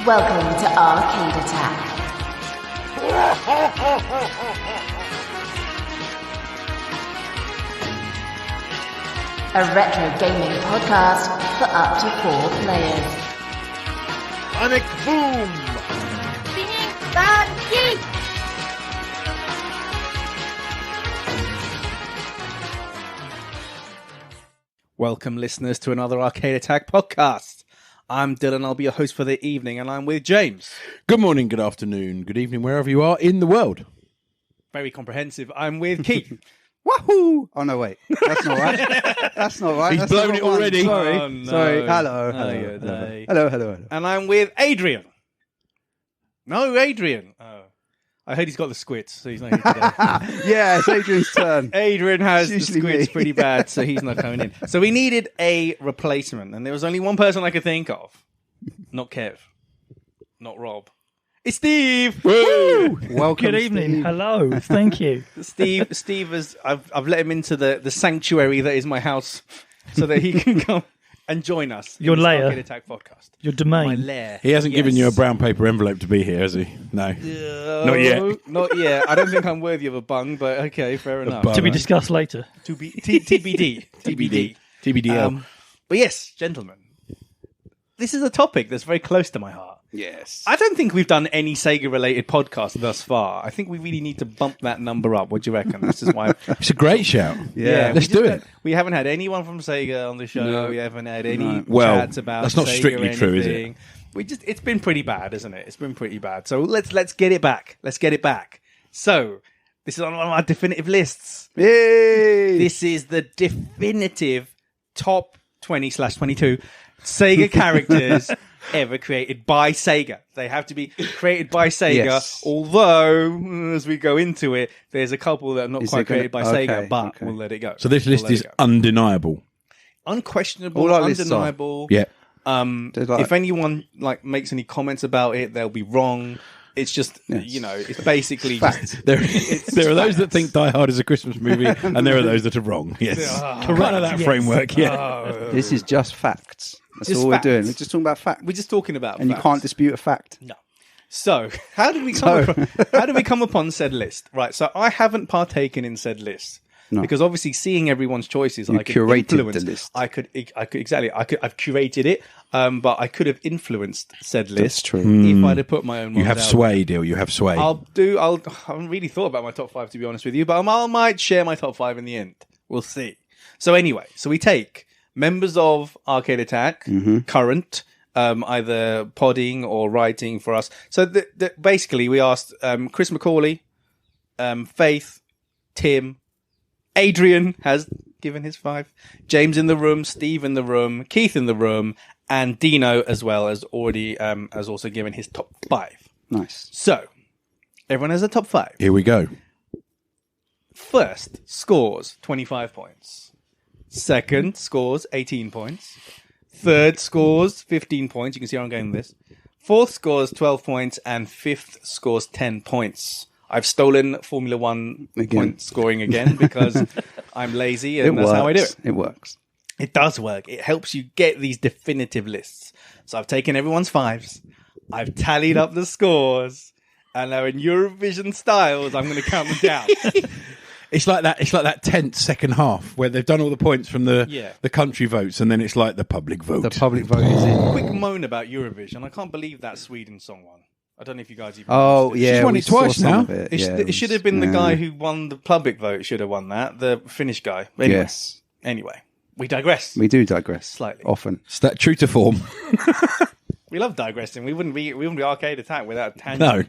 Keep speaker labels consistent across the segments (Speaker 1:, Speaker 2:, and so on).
Speaker 1: Welcome to Arcade Attack. A retro gaming podcast for up to 4 players.
Speaker 2: Sonic Boom!
Speaker 3: Welcome, listeners, to another Arcade Attack podcast. I'm Dylan, I'll be your host for the evening, and I'm with James.
Speaker 2: Good morning, good afternoon, good evening, wherever you are in the world.
Speaker 3: Very comprehensive. I'm with Keith.
Speaker 4: Wahoo! Oh no, wait, that's not right. That's not right.
Speaker 2: He's
Speaker 4: That's
Speaker 2: blown
Speaker 4: not
Speaker 2: it
Speaker 4: one.
Speaker 2: already.
Speaker 4: Sorry,
Speaker 3: Oh, no.
Speaker 4: sorry. Hello.
Speaker 3: Hello. And I'm with Adrian. No, Adrian. Oh. I heard he's got the squits, so he's not here today.
Speaker 4: Yeah, it's Adrian's turn.
Speaker 3: Adrian has the
Speaker 4: It's usually
Speaker 3: squits
Speaker 4: me.
Speaker 3: pretty bad, so he's not coming in. So we needed a replacement, and there was only one person I could think of. Not Kev. Not Rob. It's Steve!
Speaker 2: Woo!
Speaker 4: Welcome.
Speaker 5: Good evening.
Speaker 4: Steve.
Speaker 5: Hello. Thank you.
Speaker 3: Steve has I've let him into the sanctuary that is my house so that he can come and join us.
Speaker 5: Your
Speaker 3: in this
Speaker 5: lair.
Speaker 3: Arcade Attack podcast.
Speaker 5: Your
Speaker 3: My
Speaker 5: domain.
Speaker 3: lair.
Speaker 2: He hasn't
Speaker 3: Yes.
Speaker 2: given you a brown paper envelope to be here, has he? No. Not yet.
Speaker 3: Not yet. I don't think I'm worthy of a bung, but okay, fair enough.
Speaker 2: bung.
Speaker 5: To be discussed later.
Speaker 3: To be TBD. TBD.
Speaker 2: TBDL.
Speaker 3: But yes, gentlemen, this is a topic that's very close to my heart.
Speaker 2: Yes.
Speaker 3: I don't think we've done any Sega-related podcast thus far. I think we really need to bump that number up. What do you reckon? This is why.
Speaker 2: It's a great shout.
Speaker 4: Yeah.
Speaker 2: Let's do it.
Speaker 3: We haven't had anyone from Sega on the show.
Speaker 4: No.
Speaker 3: We haven't had any
Speaker 4: No.
Speaker 2: Well,
Speaker 3: chats about
Speaker 2: that's not
Speaker 3: Sega
Speaker 2: strictly
Speaker 3: or
Speaker 2: true, is it?
Speaker 3: anything. It's been pretty bad, isn't it? It's been pretty bad. So let's get it back. Let's get it back. So this is on one of our definitive lists.
Speaker 4: Yay!
Speaker 3: This is the definitive top 20/22 Sega characters ever created by Sega. They have to be created by Sega,
Speaker 4: Yes.
Speaker 3: although, as we go into it, there's a couple that are not
Speaker 4: Is
Speaker 3: quite
Speaker 4: it gonna-
Speaker 3: created by
Speaker 4: okay,
Speaker 3: Sega, but
Speaker 4: okay.
Speaker 3: we'll let it go.
Speaker 2: So this
Speaker 3: We'll
Speaker 2: list
Speaker 3: let
Speaker 2: is
Speaker 3: it go.
Speaker 2: undeniable.
Speaker 3: Unquestionable,
Speaker 4: All our lists are.
Speaker 3: undeniable.
Speaker 2: Yeah.
Speaker 4: There's like-
Speaker 3: If anyone makes any comments about it, they'll be wrong. It's just,
Speaker 4: Yes.
Speaker 3: it's basically just...
Speaker 2: There are those that think Die Hard is a Christmas movie, and there are those that are wrong. Yes. Correct that
Speaker 5: Yes.
Speaker 2: framework, yeah.
Speaker 4: This is just facts. That's
Speaker 3: Just
Speaker 4: all
Speaker 3: facts.
Speaker 4: we're doing. We're just talking about facts,
Speaker 3: We're just talking about
Speaker 4: and you
Speaker 3: facts.
Speaker 4: can't dispute a fact.
Speaker 3: No. So, how did we come upon said list? Right, so I haven't partaken in said list.
Speaker 4: No.
Speaker 3: Because obviously seeing everyone's choices,
Speaker 4: You
Speaker 3: I could
Speaker 4: curated
Speaker 3: influence
Speaker 4: the list.
Speaker 3: I could exactly. I've curated it, but I could have influenced said list.
Speaker 4: true.
Speaker 3: If I'd have put my own.
Speaker 2: You
Speaker 3: ones
Speaker 2: have
Speaker 3: out.
Speaker 2: sway, deal. You have sway.
Speaker 3: I haven't really thought about my top 5 to be honest with you, but I might share my top 5 in the end. We'll see. So anyway, we take members of Arcade Attack, current, either podding or writing for us. So basically, we asked Chris McCauley, Faith, Tim, Adrian has given his 5, James in the room, Steve in the room, Keith in the room, and Dino as well as already has also given his top 5.
Speaker 4: Nice.
Speaker 3: So, everyone has a top 5.
Speaker 2: Here we go.
Speaker 3: First scores 25 points. Second scores 18 points. Third scores 15 points. You can see how I'm going with this. Fourth scores 12 points. And fifth scores 10 points. I've stolen Formula One point scoring again because I'm lazy and that's how I do it.
Speaker 4: It works.
Speaker 3: It does work. It helps you get these definitive lists. So I've taken everyone's 5s. I've tallied up the scores. And now in Eurovision styles, I'm going to count them down.
Speaker 2: It's like that tense second half where they've done all the points from the country votes, and then it's like the public vote.
Speaker 4: The public vote is in.
Speaker 3: Quick moan about Eurovision. I can't believe that Sweden song won. I don't know if you guys even
Speaker 4: Oh
Speaker 3: watched it.
Speaker 4: yeah,
Speaker 2: She's won
Speaker 4: we
Speaker 2: it twice
Speaker 4: saw some
Speaker 2: now.
Speaker 4: of It,
Speaker 3: It should have been the guy who won the public vote should have won that. The Finnish guy. Anyway,
Speaker 4: Yes,
Speaker 3: Anyway, we digress.
Speaker 4: we do digress
Speaker 3: Slightly.
Speaker 4: often.
Speaker 2: It's that true to form.
Speaker 3: We love digressing. We wouldn't be Arcade Attack without a tangent.
Speaker 2: No.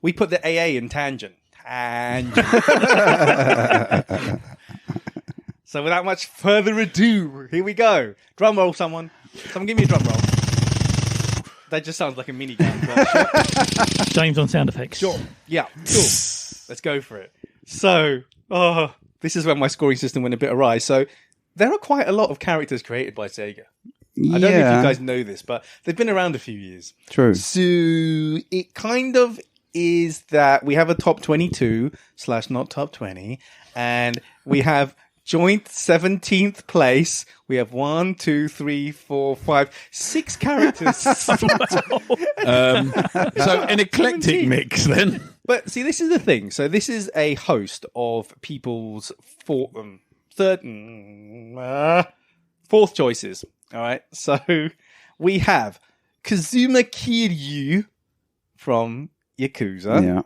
Speaker 3: We put the AA in tangent. Tangent. So without much further ado, here we go. Drum roll, someone. Someone give me a drum roll. That just sounds like a minigun. But
Speaker 5: James on sound effects.
Speaker 3: sure. Yeah, cool. Let's go for it. So, this is when my scoring system went a bit awry. So, there are quite a lot of characters created by Sega. I don't know if you guys know this, but they've been around a few years.
Speaker 4: True.
Speaker 3: So, it kind of is that we have a top 22 / not top 20, and we have Joint 17th place. We have 1, 2, 3, 4, 5, 6 characters.
Speaker 2: So an eclectic
Speaker 3: 17.
Speaker 2: mix then.
Speaker 3: But see, this is the thing. So this is a host of people's fourth choices. All right. So we have Kazuma Kiryu from Yakuza.
Speaker 4: Yeah.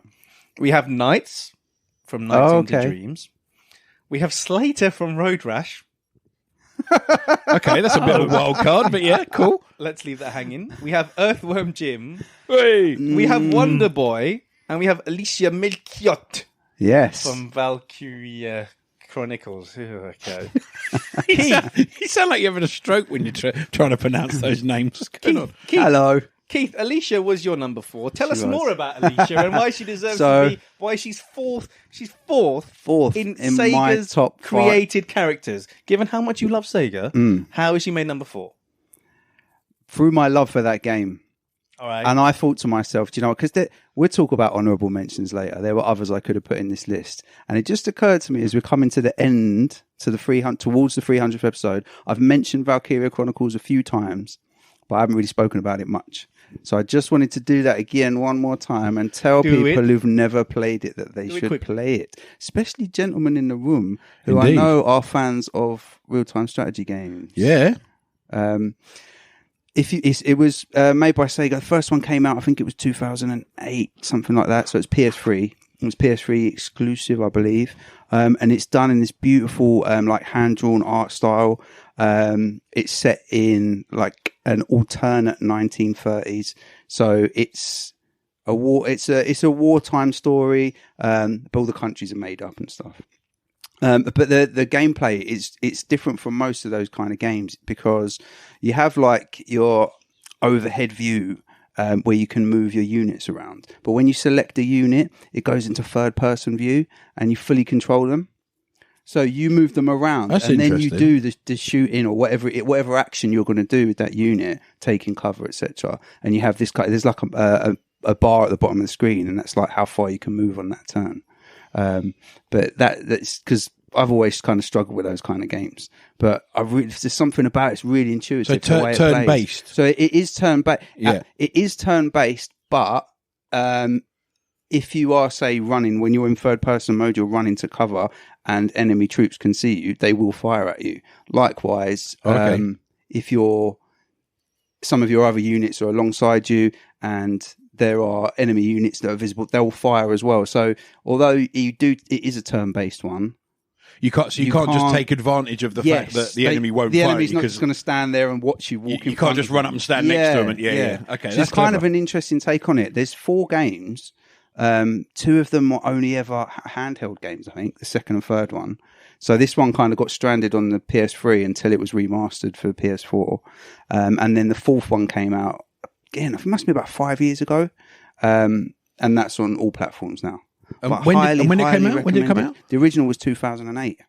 Speaker 3: We have Knights from Nights into
Speaker 4: okay.
Speaker 3: Dreams. We have Slater from Road Rash.
Speaker 2: Okay, that's a bit of a wild card, but yeah, cool.
Speaker 3: Let's leave that hanging. We have Earthworm Jim.
Speaker 2: Hey.
Speaker 3: We have Wonder Boy. And we have Alicia Melchiot
Speaker 4: Yes.
Speaker 3: from Valkyria Chronicles. Okay.
Speaker 2: You sound like you're having a stroke when you're trying to pronounce those names. What's going on?
Speaker 4: Hello.
Speaker 3: Keith, Alicia was your number 4. Tell us
Speaker 4: was.
Speaker 3: more about Alicia and why she deserves to be, why she's fourth. She's fourth
Speaker 4: in
Speaker 3: Sega's
Speaker 4: my top 5.
Speaker 3: created characters. Given how much you love Sega, how is she made number 4?
Speaker 4: Through my love for that game.
Speaker 3: All right.
Speaker 4: And I thought to myself, do you know, because we'll talk about honourable mentions later. There were others I could have put in this list. And it just occurred to me as we're coming to the end, towards the 300th episode, I've mentioned Valkyria Chronicles a few times, but I haven't really spoken about it much. So I just wanted to do that again one more time and tell people who've never played it that they should play it. Especially gentlemen in the room who
Speaker 2: Indeed.
Speaker 4: I know are fans of real-time strategy games.
Speaker 2: Yeah.
Speaker 4: It was made by Sega. The first one came out, I think it was 2008, something like that. So it's PS3. It was PS3 exclusive, I believe. And it's done in this beautiful, like hand-drawn art style. It's set in like an alternate 1930s. So it's a wartime story. But all the countries are made up and stuff. But the gameplay it's different from most of those kind of games because you have like your overhead view where you can move your units around. But when you select a unit, it goes into third person view and you fully control them. So you move them around and then you do the shooting or whatever action you're going to do with that unit, taking cover, etc. And you have this kind. There's like a bar at the bottom of the screen, and that's like how far you can move on that turn. But that's because I've always kind of struggled with those kind of games. But there's something about it, it's really intuitive.
Speaker 2: So turn based.
Speaker 4: So it is turn based.
Speaker 2: Yeah.
Speaker 4: It is turn based, but if you are, say, running, when you're in third person mode, you're running to cover and enemy troops can see you, they will fire at you. Likewise, if some of your other units are alongside you and there are enemy units that are visible, they'll fire as well. So although it is a turn based one, you can't
Speaker 2: just take advantage of the fact that the enemy won't fire.
Speaker 4: The enemy's not just going to stand there and watch you walk in
Speaker 2: You can't just run up and stand next to them. Okay,
Speaker 4: so
Speaker 2: that's
Speaker 4: it's kind of an interesting take on it. There's 4 games. 2 of them were only ever handheld games, I think, the second and third one. So this one kind of got stranded on the PS3 until it was remastered for PS4. And then the 4th one came out, again, it must be about 5 years ago. And that's on all platforms now.
Speaker 2: When did it come out?
Speaker 4: The original was 2008.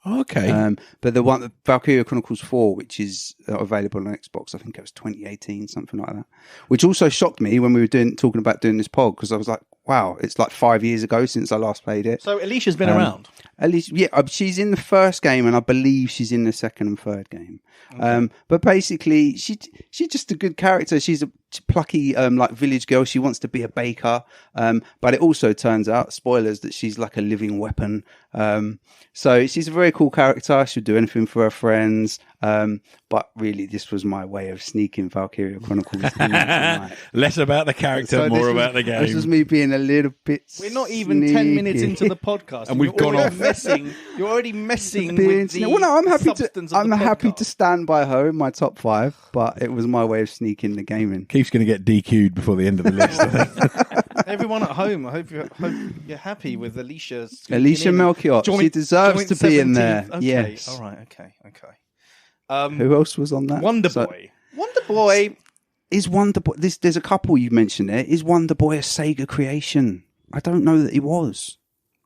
Speaker 2: Okay.
Speaker 4: But the one, the Valkyria Chronicles 4, which is available on Xbox, I think it was 2018, something like that. Which also shocked me when we were talking about doing this pod, because I was like, wow, it's like 5 years ago since I last played it.
Speaker 3: So Alicia's been around?
Speaker 4: At least, yeah, she's in the first game, and I believe she's in the second and third game. Okay. But basically, she's just a good character. She's a plucky, like village girl. She wants to be a baker. But it also turns out, spoilers, that she's like a living weapon. So she's a very cool character. She'll do anything for her friends. But really, this was my way of sneaking Valkyria Chronicles.
Speaker 2: Less about the character, more about the game.
Speaker 4: This was me being a little bit.
Speaker 3: We're not even 10 minutes into the podcast,
Speaker 2: and we've gone off.
Speaker 3: You're already messing with the
Speaker 4: well, no, I'm happy
Speaker 3: substance
Speaker 4: to.
Speaker 3: of the
Speaker 4: I'm happy
Speaker 3: podcast.
Speaker 4: to stand by her in my top 5, but it was my way of sneaking the game in.
Speaker 2: Keith's going to get DQ'd before the end of the list. I think.
Speaker 3: Everyone at home, I hope you're happy with Alicia.
Speaker 4: Alicia Melchiot. She deserves to be in there.
Speaker 3: Okay.
Speaker 4: Yes.
Speaker 3: All right. Okay.
Speaker 4: Who else was on that?
Speaker 3: Wonder Boy. Wonder Boy.
Speaker 4: Is Wonder Boy... There's a couple you mentioned there. Is Wonder Boy a Sega creation? I don't know that he was.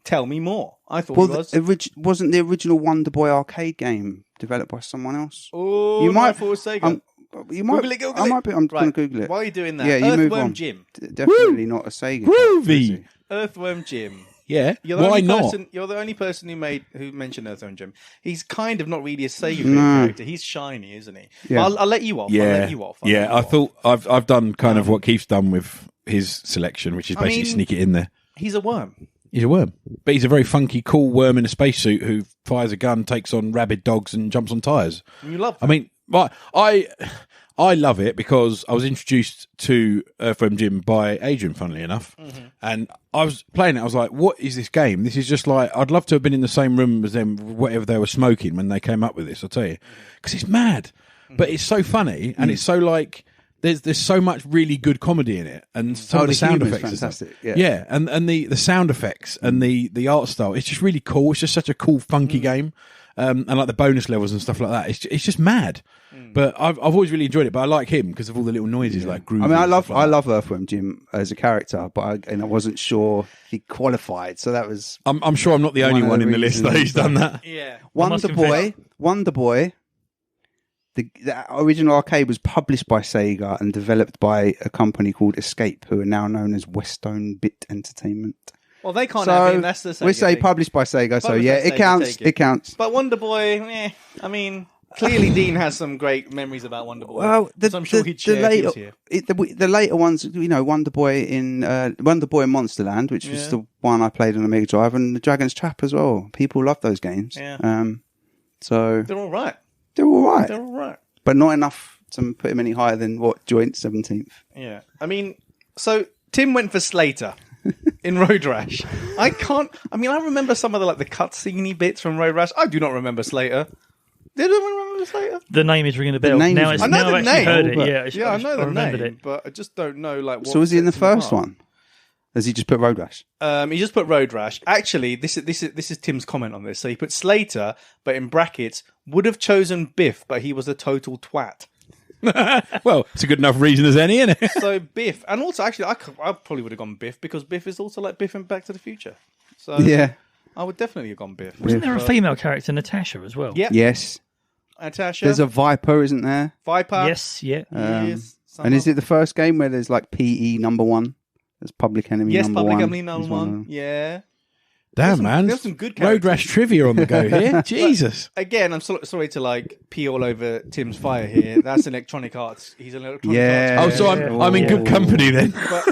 Speaker 3: Tell me more. I thought he was.
Speaker 4: Wasn't the original Wonder Boy arcade game developed by someone else?
Speaker 3: Oh,
Speaker 4: you might.
Speaker 3: I thought it was Sega.
Speaker 4: You might,
Speaker 3: Google it.
Speaker 4: I might be. I'm
Speaker 3: right.
Speaker 4: going to Google it.
Speaker 3: Why are you doing that?
Speaker 4: Yeah, you move
Speaker 3: Earthworm
Speaker 4: on.
Speaker 3: Jim.
Speaker 4: Definitely not a Sega.
Speaker 2: Groovy.
Speaker 3: Earthworm Jim.
Speaker 2: Yeah.
Speaker 3: You're the
Speaker 2: Why
Speaker 3: only
Speaker 2: not?
Speaker 3: person, you're the only person who mentioned Earthworm Jim. He's kind of not really a Sega character. He's shiny, isn't he?
Speaker 4: Yeah.
Speaker 3: I'll let you off.
Speaker 2: Yeah.
Speaker 3: I'll let you off.
Speaker 2: I thought I've done kind of what Keith's done with his selection, which is basically sneak it in there.
Speaker 3: He's a worm.
Speaker 2: He's a worm, but he's a very funky, cool worm in a spacesuit who fires a gun, takes on rabid dogs, and jumps on tires.
Speaker 3: You love that.
Speaker 2: I mean, I love it because I was introduced to Earthworm Jim by Adrian, funnily enough, and I was playing it. I was like, "What is this game? This is just like I'd love to have been in the same room as them, whatever they were smoking when they came up with this." I'll tell you, because it's mad, but it's so funny and it's so like. There's so much really good comedy in it, and some of the sound
Speaker 4: humor's
Speaker 2: effects.
Speaker 4: fantastic.
Speaker 2: And the sound effects and the art style. It's just really cool. It's just such a cool, funky game, and like the bonus levels and stuff like that. It's just mad. But I've always really enjoyed it. But I like him because of all the little noises like groovy.
Speaker 4: I mean, I
Speaker 2: love
Speaker 4: Earthworm Jim as a character, but I wasn't sure he qualified. So that was.
Speaker 2: I'm sure I'm not the only one in the list that who's done that.
Speaker 3: Yeah.
Speaker 4: Wonder Boy. The original arcade was published by Sega and developed by a company called Escape, who are now known as Westone Bit Entertainment.
Speaker 3: Well, they can't have him. That's the Sega
Speaker 4: we say
Speaker 3: thing.
Speaker 4: published by Sega, so
Speaker 3: Published
Speaker 4: yeah,
Speaker 3: by
Speaker 4: it
Speaker 3: Sega,
Speaker 4: counts.
Speaker 3: take
Speaker 4: It counts.
Speaker 3: But Wonder Boy, I mean, clearly Dean has some great memories about Wonder Boy.
Speaker 4: Well,
Speaker 3: I'm sure he'd share his here.
Speaker 4: the later ones, Wonder Boy in Monsterland, which was the one I played on the Mega Drive, and the Dragon's Trap as well. People love those games.
Speaker 3: Yeah.
Speaker 4: So
Speaker 3: They're all right.
Speaker 4: they're all right,
Speaker 3: They're all right.
Speaker 4: but not enough to put him any higher than joint 17th.
Speaker 3: Yeah. I mean, so Tim went for Slater in Road Rash. I remember some of the cutscene bits from Road Rash. I do not remember Slater. Did anyone remember Slater?
Speaker 5: The name is ringing a bell.
Speaker 4: name
Speaker 5: Now
Speaker 4: is-
Speaker 5: it's,
Speaker 3: I know
Speaker 5: now
Speaker 3: the
Speaker 5: I've actually
Speaker 3: name,
Speaker 5: heard it.
Speaker 3: but-
Speaker 5: Yeah,
Speaker 3: I know the
Speaker 5: remembered
Speaker 3: name,
Speaker 5: it.
Speaker 3: but I just don't know what.
Speaker 4: So was he in the
Speaker 3: sets him
Speaker 4: first
Speaker 3: apart.
Speaker 4: one? Has he just put Road Rash?
Speaker 3: He just put Road Rash. Actually, this is Tim's comment on this. So he put Slater, but in brackets, would have chosen Biff, but he was a total twat.
Speaker 2: Well, it's a good enough reason as any, isn't it?
Speaker 3: So Biff, and also actually, I probably would have gone Biff because Biff is also like Biff in Back to the Future. So
Speaker 4: Yeah.
Speaker 3: I would definitely have gone Biff.
Speaker 5: Wasn't there a female character, Natasha, as well?
Speaker 3: Yeah.
Speaker 4: Yes.
Speaker 3: Natasha.
Speaker 4: There's a Viper, isn't there?
Speaker 3: Viper.
Speaker 5: Yes, yeah.
Speaker 3: Yes.
Speaker 4: And is it the first game where there's like PE number one? There's Public Enemy
Speaker 3: Yes,
Speaker 4: number
Speaker 3: Public
Speaker 4: one.
Speaker 3: Enemy number
Speaker 4: There's one.
Speaker 3: one. Yeah.
Speaker 2: Damn, man.
Speaker 3: There's some good
Speaker 2: Road
Speaker 3: characters.
Speaker 2: Rash trivia on the go here. Jesus.
Speaker 3: Again, I'm sorry to pee all over Tim's fire here. That's Electronic Arts. He's an Electronic
Speaker 4: Yeah.
Speaker 3: Arts.
Speaker 2: Oh, so I'm in good company then.
Speaker 3: But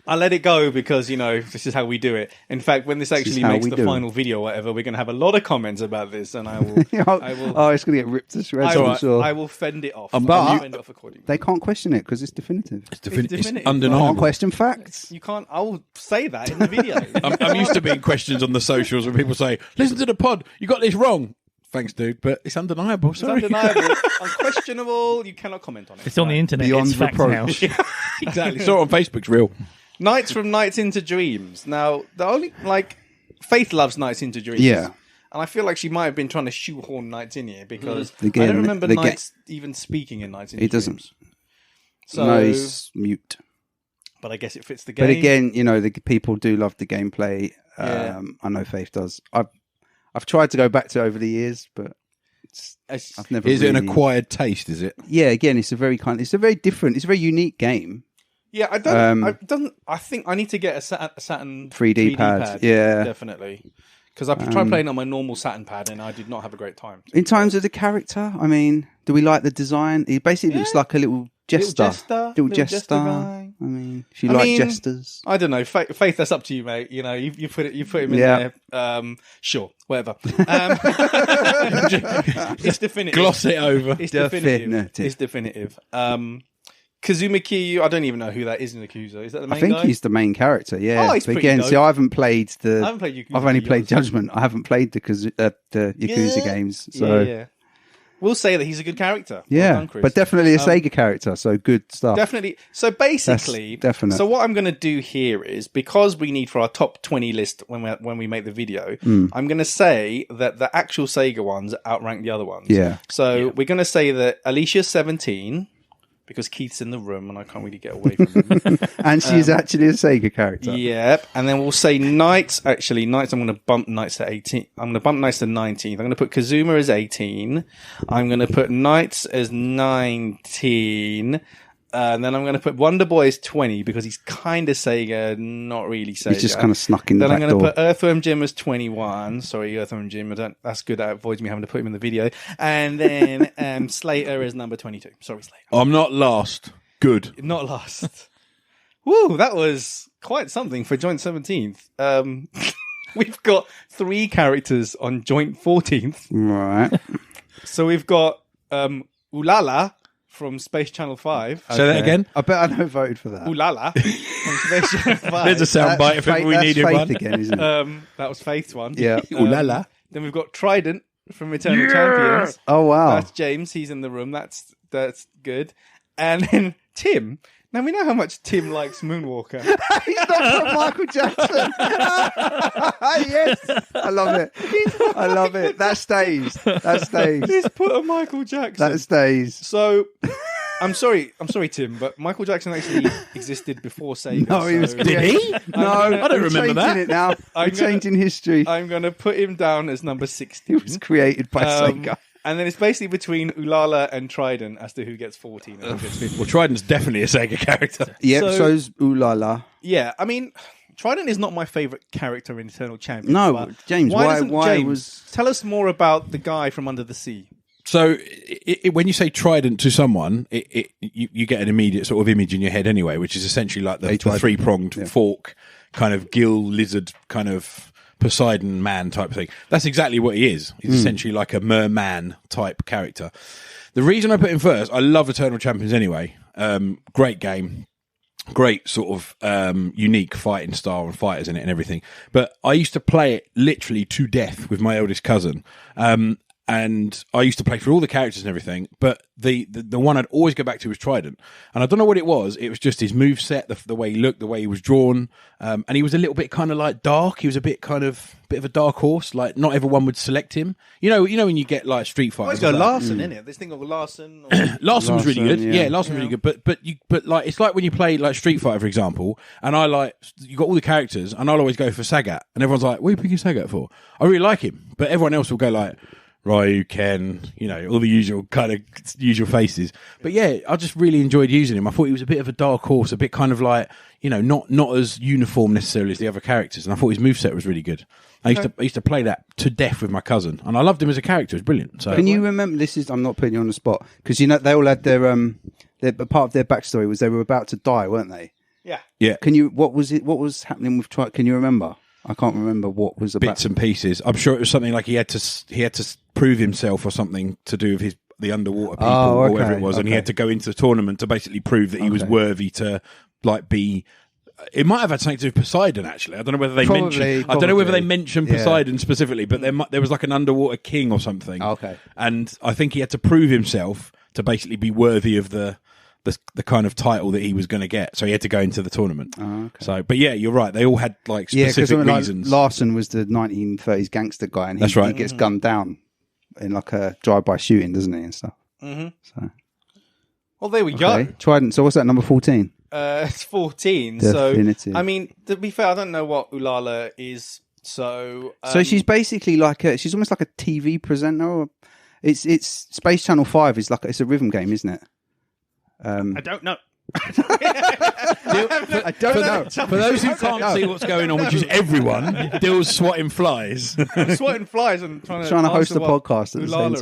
Speaker 3: I let it go because, this is how we do it. In fact, when this actually
Speaker 4: how
Speaker 3: makes
Speaker 4: we
Speaker 3: the
Speaker 4: do it.
Speaker 3: final video or whatever, we're going to have a lot of comments about this, and I will. I will.
Speaker 4: Oh, it's going to get ripped to shreds,
Speaker 3: I,
Speaker 4: I'm
Speaker 3: will
Speaker 4: sure.
Speaker 3: I will fend it off.
Speaker 4: But-
Speaker 3: I will fend it off accordingly.
Speaker 4: They can't question it because it's definitive.
Speaker 2: It's
Speaker 3: definitive.
Speaker 4: Can't
Speaker 2: undeniable.
Speaker 4: question facts.
Speaker 3: You can't. I will say that in the video.
Speaker 2: I'm used to being questions on the socials when people say, listen to the pod, you got this wrong. Thanks, dude, but it's undeniable.
Speaker 3: It's
Speaker 2: Sorry.
Speaker 3: undeniable, unquestionable. You cannot comment on it.
Speaker 5: It's on the internet.
Speaker 4: Beyond
Speaker 5: It's fact now.
Speaker 4: reproach.
Speaker 2: Exactly. Saw it on Facebook's real.
Speaker 3: Nights from Nights into Dreams. Now, the only Faith loves Nights into Dreams.
Speaker 4: Yeah.
Speaker 3: And I feel like she might have been trying to shoehorn Nights in here because
Speaker 4: Again,
Speaker 3: I don't remember
Speaker 4: the
Speaker 3: Nights even speaking in Nights into
Speaker 4: He
Speaker 3: Dreams.
Speaker 4: doesn't.
Speaker 3: So,
Speaker 4: No, he's mute.
Speaker 3: but I guess it fits the game.
Speaker 4: But again, the people do love the gameplay.
Speaker 3: Yeah.
Speaker 4: I know Faith does. I've tried to go back to it over the years, but I've never.
Speaker 2: Is it an
Speaker 4: really-
Speaker 2: acquired taste, is it?
Speaker 4: Yeah, again, it's a very different, it's a very unique game.
Speaker 3: yeah, I don't. I think I need to get a Saturn
Speaker 4: 3D pad. Yeah.
Speaker 3: definitely. Because I tried playing on my normal Saturn pad and I did not have a great time.
Speaker 4: In terms of the character, I mean, do we like the design? He basically looks like a little jester. Little jester.
Speaker 3: guy.
Speaker 4: I mean, if you like jesters.
Speaker 3: I don't know, Faith. That's up to you, mate. You put him in
Speaker 4: Yeah.
Speaker 3: there. Sure, whatever. It's definitive.
Speaker 2: Gloss it over.
Speaker 3: It's definitive.
Speaker 4: Definitive.
Speaker 3: It's definitive. Kazuma Kiryu, I don't even know who that is in Yakuza. Is that the main
Speaker 4: I think
Speaker 3: guy?
Speaker 4: he's the main character, yeah.
Speaker 3: Oh, he's
Speaker 4: but
Speaker 3: pretty
Speaker 4: again,
Speaker 3: dope.
Speaker 4: see, I haven't played the.
Speaker 3: I haven't played Yakuza.
Speaker 4: I've only played
Speaker 3: Judgment.
Speaker 4: Judgment. I haven't played the Yakuza games. So
Speaker 3: Yeah. We'll say that he's a good character.
Speaker 4: yeah,
Speaker 3: Well done, Chris.
Speaker 4: but definitely a Sega character. So good stuff.
Speaker 3: Definitely. So basically,
Speaker 4: That's definite.
Speaker 3: So what I'm going to do here is, because we need for our top 20 list when we make the video,
Speaker 4: Hmm.
Speaker 3: I'm going to say that the actual Sega ones outrank the other ones.
Speaker 4: Yeah.
Speaker 3: So we're going to say that Alicia's 17 because Keith's in the room and I can't really get away from him.
Speaker 4: And she's actually a Sega character.
Speaker 3: Yep. And then we'll say Knights. Actually, Knights, I'm going to bump Knights to 18. I'm going to bump Knights to 19th. I'm going to put Kazuma as 18. I'm going to put Knights as 19. And then I'm going to put Wonder Boy as 20 because he's kind of Sega, not really Sega.
Speaker 4: He's just kind of snuck in the
Speaker 3: Then I'm
Speaker 4: back
Speaker 3: going to
Speaker 4: door.
Speaker 3: put Earthworm Jim as 21. Sorry, Earthworm Jim. That's good. That avoids me having to put him in the video. And then Slater is number 22. Sorry, Slater.
Speaker 2: I'm not last. Good.
Speaker 3: Not last. Woo, that was quite something for joint 17th. We've got 3 characters on joint 14th.
Speaker 4: Right.
Speaker 3: So we've got Ulala from Space Channel 5.
Speaker 2: Say that again.
Speaker 4: I bet I know who voted for that.
Speaker 3: Ulala from Space Channel 5.
Speaker 2: There's a soundbite if ever we needed
Speaker 4: Faith
Speaker 2: one.
Speaker 4: again, isn't it?
Speaker 3: That was Faith's one.
Speaker 4: Yeah.
Speaker 2: Ooh la la.
Speaker 3: Then we've got Trident from Eternal Champions.
Speaker 4: Oh wow.
Speaker 3: That's James. He's in the room. That's good. And then Tim. Now we know how much Tim likes Moonwalker.
Speaker 4: He's not from Michael Jackson. Yes, I love it. I love it. That stays. That stays.
Speaker 3: He's put a Michael Jackson.
Speaker 4: That stays.
Speaker 3: So, I'm sorry, Tim, but Michael Jackson actually existed before Sega.
Speaker 4: No, he was.
Speaker 3: so
Speaker 2: Did he?
Speaker 4: No,
Speaker 2: I don't
Speaker 4: we're
Speaker 2: remember that.
Speaker 4: changing it now. We're changing history.
Speaker 3: I'm going to put him down as number 16.
Speaker 4: It was created by Sega.
Speaker 3: And then it's basically between Ulala and Trident as to who gets 14 and who gets 15.
Speaker 2: Well, Trident's definitely a Sega character.
Speaker 4: Yep.
Speaker 3: so-
Speaker 4: So's Ooh La La.
Speaker 3: Yeah, I mean, Trident is not my favourite character in Eternal Champions.
Speaker 4: No,
Speaker 3: but
Speaker 4: James,
Speaker 3: doesn't
Speaker 4: why
Speaker 3: James
Speaker 4: was-
Speaker 3: Tell us more about the guy from Under the Sea.
Speaker 2: So when you say trident to someone, you get an immediate sort of image in your head anyway, which is essentially like the
Speaker 4: trident.
Speaker 2: three-pronged fork, kind of gill lizard, kind of Poseidon man type thing. That's exactly what he is. He's essentially like a merman type character. The reason I put him first, I love Eternal Champions anyway. Great game. Great sort of unique fighting style and fighters in it and everything. But I used to play it literally to death with my eldest cousin. And I used to play through all the characters and everything, but the one I'd always go back to was Trident. And I don't know what it was. It was just his moveset, the way he looked, the way he was drawn. And he was a little bit kind of like dark. He was a bit of a dark horse. Like not everyone would select him. You know when you get like Street Fighters.
Speaker 3: Let's go Larson, innit? This thing of Larson.
Speaker 2: Larson was really good.
Speaker 4: Larson,
Speaker 2: Yeah,
Speaker 4: yeah.
Speaker 2: Larson was really good. But like it's like when you play like Street Fighter, for example, and you got all the characters, and I'll always go for Sagat, and everyone's like, "What are you picking Sagat for?" I really like him, but everyone else will go like Ryu, Ken, all the usual faces. But yeah, I just really enjoyed using him. I thought he was a bit of a dark horse, a bit kind of like, not as uniform necessarily as the other characters. And I thought his moveset was really good. I used to play that to death with my cousin, and I loved him as a character. It was brilliant. So
Speaker 4: Can you remember? I'm not putting you on the spot because they all had their part of their backstory was they were about to die, weren't they?
Speaker 3: Yeah.
Speaker 2: Yeah.
Speaker 4: Can you? What was it? What was happening with Trident? Can you remember? I can't remember what was about.
Speaker 2: bits and pieces. I'm sure it was something like he had to prove himself or something to do with the underwater people or whatever it was, and he had to go into the tournament to basically prove that he was worthy to like be. It might have had something to do with Poseidon. Actually, I don't know whether they mentioned. I don't know whether they mentioned Poseidon specifically, but there was like an underwater king or something.
Speaker 4: Okay,
Speaker 2: and I think he had to prove himself to basically be worthy of the kind of title that he was going to get, so he had to go into the tournament.
Speaker 4: Oh, okay.
Speaker 2: So, but yeah, you're right. They all had like specific reasons.
Speaker 4: Larson was the 1930s gangster guy, and
Speaker 2: That's right.
Speaker 4: he gets gunned down in like a drive-by shooting, doesn't he, and stuff.
Speaker 3: Mm-hmm.
Speaker 4: So,
Speaker 3: Well, there we
Speaker 4: okay.
Speaker 3: go.
Speaker 4: Trident. So what's that, number 14?
Speaker 3: It's 14.
Speaker 4: Definitive.
Speaker 3: So, I mean, to be fair, I don't know what Ulala is. So,
Speaker 4: So she's basically like she's almost like a TV presenter. Or, it's Space Channel 5 is like it's a rhythm game, isn't it?
Speaker 3: I don't know.
Speaker 4: I don't know.
Speaker 2: For those who can't see what's going on, which is everyone, Dill's swatting flies.
Speaker 3: I'm swatting flies and trying to
Speaker 4: host
Speaker 3: answer
Speaker 4: the
Speaker 3: what
Speaker 4: podcast at the same
Speaker 3: Ulala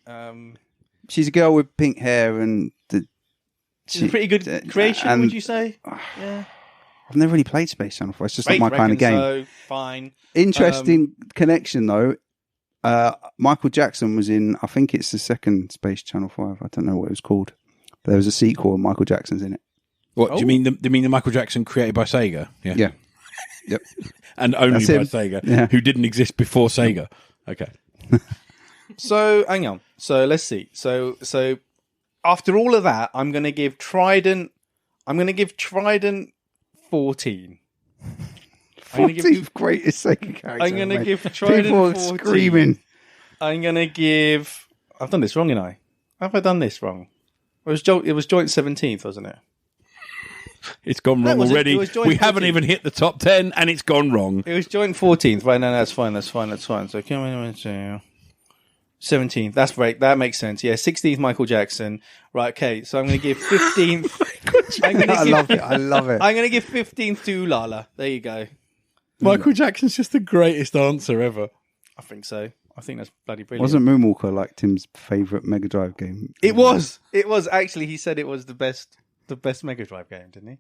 Speaker 4: time.
Speaker 3: is.
Speaker 4: She's a girl with pink hair and
Speaker 3: She's a pretty good creation,
Speaker 4: and-
Speaker 3: would you say? Yeah.
Speaker 4: I've never really played Space Channel 5. It's just not my kind of game.
Speaker 3: So, fine.
Speaker 4: Interesting connection though. Michael Jackson was in, I think it's the second Space Channel 5. I don't know what it was called. But there was a sequel and Michael Jackson's in it.
Speaker 2: What do you mean? Do you mean the Michael Jackson created by Sega?
Speaker 4: Yeah. Yep.
Speaker 2: And only
Speaker 4: That's
Speaker 2: by
Speaker 4: him.
Speaker 2: Sega,
Speaker 4: Yeah.
Speaker 2: who didn't exist before Sega. Okay.
Speaker 3: So, hang on. So, let's see. So after all of that, I'm going to give Trident 14.
Speaker 4: 14th greatest Sega character.
Speaker 3: I'm going to
Speaker 4: mate.
Speaker 3: give Trident
Speaker 4: People are
Speaker 3: 14.
Speaker 4: screaming.
Speaker 3: I'm going to give... I've done this wrong, haven't I? Have I done this wrong? It was joint 17th, wasn't it?
Speaker 2: It's gone wrong
Speaker 3: was it.
Speaker 2: already.
Speaker 3: It was joint
Speaker 2: We haven't
Speaker 3: 14th.
Speaker 2: even hit the top 10 and it's gone wrong.
Speaker 3: It was joint 14th. Right, no, that's fine. So, come on, 17th. That's right. That makes sense. Yeah, 16th, Michael Jackson. Right, okay. So I'm going to give 15th.
Speaker 4: I love it. I love it.
Speaker 3: I'm going to give 15th to Lala. There you go.
Speaker 2: Michael Jackson's just the greatest answer ever.
Speaker 3: I think so. I think that's bloody brilliant.
Speaker 4: Wasn't Moonwalker like Tim's favourite Mega Drive game?
Speaker 3: It was. It was. Actually, he said it was the best Mega Drive game, didn't he?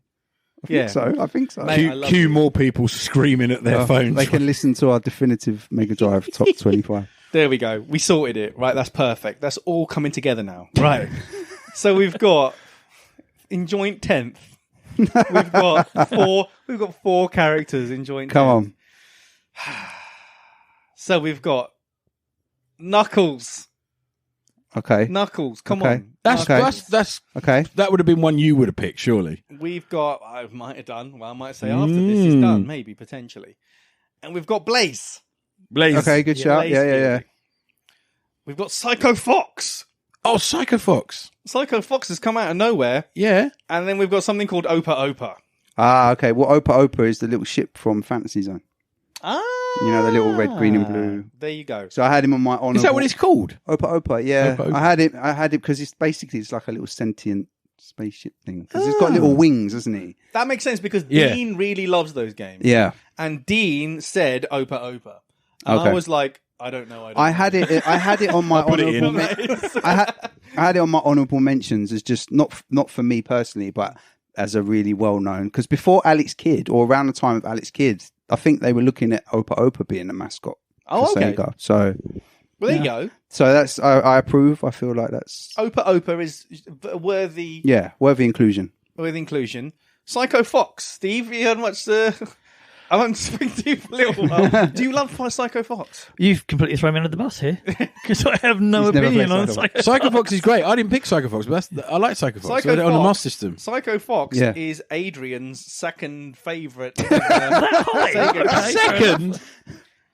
Speaker 4: I think so.
Speaker 3: Mate, I love
Speaker 2: Cue
Speaker 3: it.
Speaker 2: more people screaming at their phones.
Speaker 4: They can listen to our definitive Mega Drive top 25.
Speaker 3: There we go. We sorted it. Right, that's perfect. That's all coming together now. Right. So we've got in joint 10th. We've got four characters in joint 10th.
Speaker 4: Come on.
Speaker 3: So we've got Knuckles.
Speaker 4: Okay.
Speaker 3: Knuckles, come
Speaker 4: Okay.
Speaker 3: on.
Speaker 2: That's
Speaker 4: Okay.
Speaker 2: that would have been one you would have picked, surely.
Speaker 3: We've got, I might have done, well, I might say after this is done, maybe, potentially. And we've got Blaze.
Speaker 2: Blaze.
Speaker 4: Okay, good shout.
Speaker 3: Blaze
Speaker 4: Yeah.
Speaker 3: Fury. We've got Psycho Fox.
Speaker 2: Oh, Psycho Fox.
Speaker 3: Psycho Fox has come out of nowhere.
Speaker 2: Yeah.
Speaker 3: And then we've got something called Opa Opa.
Speaker 4: Ah, okay. Well, Opa Opa is the little ship from Fantasy Zone.
Speaker 3: Ah.
Speaker 4: You know, the little red, green, and blue.
Speaker 3: There you go.
Speaker 4: So I had him on my honourable...
Speaker 2: Is that what it's called?
Speaker 4: Opa Opa, yeah.
Speaker 2: Opa Opa.
Speaker 4: I had it because it's like a little sentient spaceship thing. Because it's got little wings, hasn't he?
Speaker 3: That makes sense because
Speaker 2: Yeah.
Speaker 3: Dean really loves those games.
Speaker 4: Yeah.
Speaker 3: And Dean said Opa Opa. And
Speaker 4: Okay.
Speaker 3: I was like, I don't know.
Speaker 4: I had it on my
Speaker 2: put it in.
Speaker 4: honourable... I had it on my honourable mentions as just not for me personally, but as a really well known. Because before Alex Kidd, or around the time of Alex Kidd, I think they were looking at Opa Opa being the mascot.
Speaker 3: Oh,
Speaker 4: for
Speaker 3: okay.
Speaker 4: Sega. So
Speaker 3: Well, there you go.
Speaker 4: that's I approve. I feel like that's
Speaker 3: Opa Opa is a worthy
Speaker 4: worthy inclusion.
Speaker 3: inclusion. Psycho Fox. Steve, you heard much... I won't speak to you for a little while. Do you love Psycho Fox?
Speaker 5: You've completely thrown me under the bus here because I have no
Speaker 4: He's never
Speaker 5: opinion
Speaker 4: played
Speaker 5: on
Speaker 4: Psycho
Speaker 5: Psycho.
Speaker 2: Psycho Fox is great. I didn't pick Psycho Fox, but I like Psycho Fox.
Speaker 3: Psycho
Speaker 2: I had it on the
Speaker 3: Fox.
Speaker 2: MOS system.
Speaker 3: Psycho Fox
Speaker 4: Yeah.
Speaker 3: is Adrian's second favourite.
Speaker 2: Second?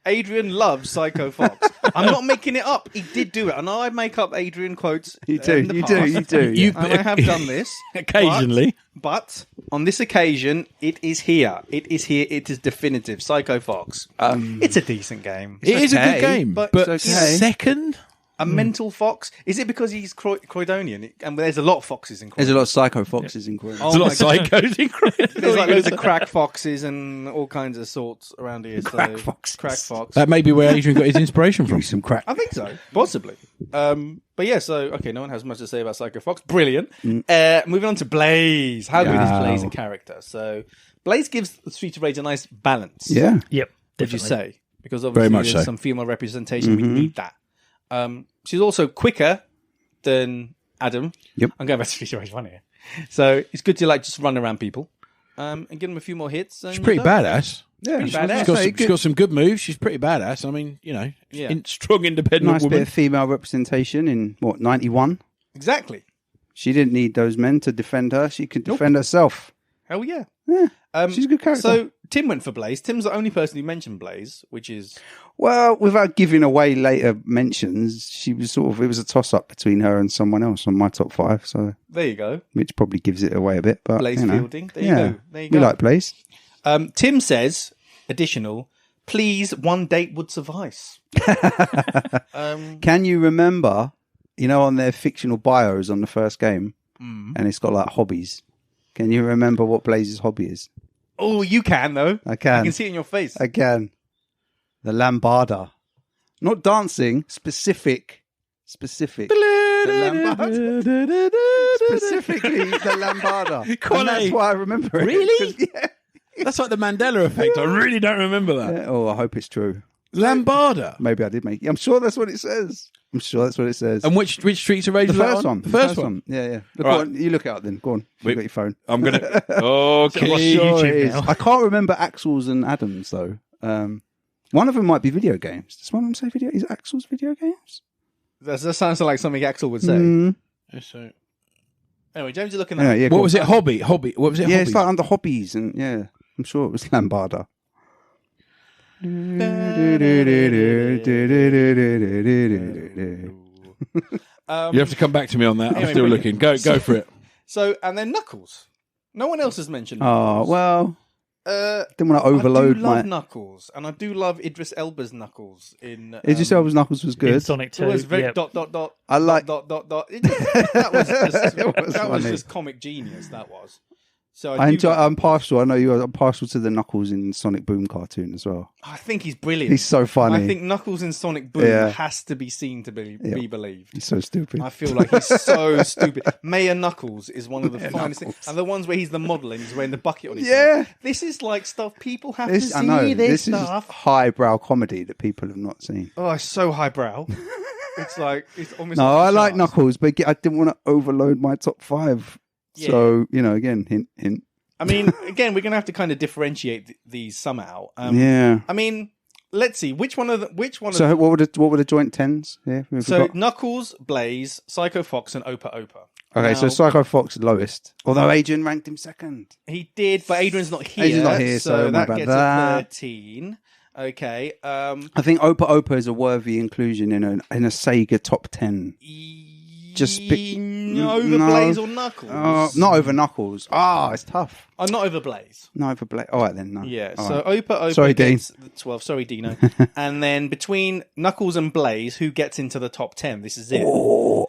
Speaker 3: Adrian loves Psycho Fox. I'm not making it up. He did do it. I know I make up Adrian quotes.
Speaker 4: You do.
Speaker 3: in the past.
Speaker 2: You-
Speaker 3: And I have done this.
Speaker 2: Occasionally.
Speaker 3: But on this occasion, it is here. It is here. It is definitive. Psycho Fox. It's a decent game.
Speaker 2: It is a good game.
Speaker 3: but
Speaker 2: But
Speaker 3: it's okay.
Speaker 2: second?
Speaker 3: A mental fox? Is it because he's Croydonian? And there's a lot of foxes in Croydon.
Speaker 4: There's a lot of Psycho Foxes in Croydon.
Speaker 2: There's a lot of psychos in Croydon.
Speaker 3: There's like loads of crack foxes and all kinds of sorts around here.
Speaker 4: Crack foxes.
Speaker 3: Crack fox.
Speaker 2: That may be where Adrian got his inspiration from.
Speaker 4: Some crack.
Speaker 3: I think so. Possibly. But yeah, so, okay, no one has much to say about Psycho Fox. Brilliant. Moving on to Blaze. How good is Blaze in character? So, Blaze gives Street of Rage a nice balance.
Speaker 4: Yeah.
Speaker 5: Yep,
Speaker 3: Would you
Speaker 5: definitely.
Speaker 3: say? Because obviously
Speaker 2: much
Speaker 3: there's
Speaker 2: so.
Speaker 3: some female representation. We need that. She's also quicker than Adam.
Speaker 4: Yep.
Speaker 3: I'm going back to Street of Rage 1 here. So, it's good to like just run around people and give them a few more hits. And
Speaker 2: She's pretty badass.
Speaker 4: Yeah.
Speaker 3: Pretty badass.
Speaker 2: She's got some good moves. She's pretty badass. I mean, you know,
Speaker 3: Yeah.
Speaker 2: strong, independent
Speaker 4: Nice bit
Speaker 2: woman.
Speaker 4: of female representation in 91.
Speaker 3: Exactly.
Speaker 4: She didn't need those men to defend her. She could defend herself.
Speaker 3: Hell yeah.
Speaker 4: Yeah. She's a good character.
Speaker 3: So, Tim went for Blaze. Tim's the only person who mentioned Blaze, which is...
Speaker 4: Well, without giving away later mentions, she was it was a toss up between her and someone else on my top 5. So,
Speaker 3: There you go.
Speaker 4: which probably gives it away a bit. But
Speaker 3: Blaze
Speaker 4: you know,
Speaker 3: Fielding. There you go. There you
Speaker 4: we
Speaker 3: go.
Speaker 4: like Blaze.
Speaker 3: Tim says, additional, please, one date would suffice.
Speaker 4: Can you remember? You know, on their fictional bios on the first game, and it's got like hobbies. Can you remember what Blaze's hobby is?
Speaker 3: Oh, you can, though.
Speaker 4: I can.
Speaker 3: I can see it in your face.
Speaker 4: Again, the lambada, not dancing. Specific. The lambada. Specifically, the lambada. And that's why I remember it.
Speaker 2: Really?
Speaker 4: 'Cause, yeah.
Speaker 2: That's like the Mandela effect. I really don't remember that.
Speaker 4: Yeah. Oh, I hope it's true.
Speaker 2: Lambada.
Speaker 4: Maybe I did make it. I'm sure that's what it says.
Speaker 2: And which Streets of Rage
Speaker 4: The
Speaker 2: was that
Speaker 4: first one.
Speaker 2: The first one.
Speaker 4: Yeah, yeah. Look,
Speaker 2: Right.
Speaker 4: go on, you look it up then. Go on. You've
Speaker 2: Wait.
Speaker 4: got your phone.
Speaker 2: I'm going to... Okay.
Speaker 5: Sure.
Speaker 4: Sure
Speaker 5: YouTube
Speaker 4: it is.
Speaker 5: now.
Speaker 4: I can't remember Axel's and Adam's though. One of them might be video games. Does one of them say video? Is Axel's video games?
Speaker 3: That sounds like something Axel would say.
Speaker 4: Mm.
Speaker 2: So,
Speaker 3: Anyway, James, you're looking
Speaker 4: Yeah,
Speaker 3: at
Speaker 4: yeah.
Speaker 2: what was it? Hobby? What was it?
Speaker 4: Yeah,
Speaker 2: Hobbies?
Speaker 4: it's like under hobbies, and yeah, I'm sure it was Lambada.
Speaker 2: You have to come back to me on that. I'm
Speaker 3: Anyway,
Speaker 2: still
Speaker 3: brilliant.
Speaker 2: looking. Go for it.
Speaker 3: So, and then Knuckles. No one else has mentioned
Speaker 4: Oh
Speaker 3: Knuckles.
Speaker 4: well, Didn't want to overload
Speaker 3: I do love
Speaker 4: my.
Speaker 3: Knuckles, and I do love Idris Elba's Knuckles in.
Speaker 4: Idris Elba's Knuckles was
Speaker 5: In
Speaker 4: good.
Speaker 5: Sonic 2.
Speaker 3: It was very
Speaker 5: yeah.
Speaker 3: dot dot dot.
Speaker 4: I like-
Speaker 3: dot dot dot. That was just,
Speaker 4: It was
Speaker 3: that was
Speaker 4: funny.
Speaker 3: just comic genius. That was. So
Speaker 4: I
Speaker 3: do
Speaker 4: enjoy.
Speaker 3: like
Speaker 4: I'm
Speaker 3: Knuckles.
Speaker 4: partial. I know you are. I'm partial to the Knuckles in Sonic Boom cartoon as well.
Speaker 3: I think he's brilliant.
Speaker 4: He's so funny.
Speaker 3: I think Knuckles in Sonic Boom
Speaker 4: Yeah.
Speaker 3: has to be seen to be believed.
Speaker 4: He's so stupid.
Speaker 3: I feel like he's so stupid. Mayor Knuckles is one of the finest things. And the ones where he's the model and he's wearing the bucket on his
Speaker 4: Yeah.
Speaker 3: head. This is like stuff people have
Speaker 4: This,
Speaker 3: to
Speaker 4: I
Speaker 3: see.
Speaker 4: know.
Speaker 3: This
Speaker 4: This
Speaker 3: stuff.
Speaker 4: is highbrow comedy that people have not seen.
Speaker 3: Oh, it's so highbrow. It's like, it's almost
Speaker 4: No,
Speaker 3: off
Speaker 4: I
Speaker 3: the
Speaker 4: like
Speaker 3: charts.
Speaker 4: Knuckles, but I didn't want to overload my top 5.
Speaker 3: Yeah.
Speaker 4: So again, hint, hint.
Speaker 3: I mean, again, we're going to have to kind of differentiate these somehow.
Speaker 4: Yeah.
Speaker 3: I mean, let's see. Which one of
Speaker 4: So what were the joint 10s here? We've
Speaker 3: So
Speaker 4: got-
Speaker 3: Knuckles, Blaze, Psycho Fox, and Opa Opa.
Speaker 4: okay, so
Speaker 3: Now,
Speaker 4: Psycho Fox lowest. Although Adrian ranked him second.
Speaker 3: he did, but Adrian's not here.
Speaker 4: Adrian's not here, so
Speaker 3: that
Speaker 4: my bad.
Speaker 3: gets
Speaker 4: That-
Speaker 3: it 13. Okay.
Speaker 4: I think Opa Opa is a worthy inclusion in a Sega top 10. Just
Speaker 3: over Blaze or Knuckles?
Speaker 4: Not over Knuckles. It's tough.
Speaker 3: I'm not over Blaze.
Speaker 4: Not over Blaze. All right then. No.
Speaker 3: Yeah,
Speaker 4: All
Speaker 3: so
Speaker 4: right.
Speaker 3: Opa Opa
Speaker 4: Sorry, Dean.
Speaker 3: gets the 12. Sorry, Dino. And then between Knuckles and Blaze, who gets into the top 10? This is it.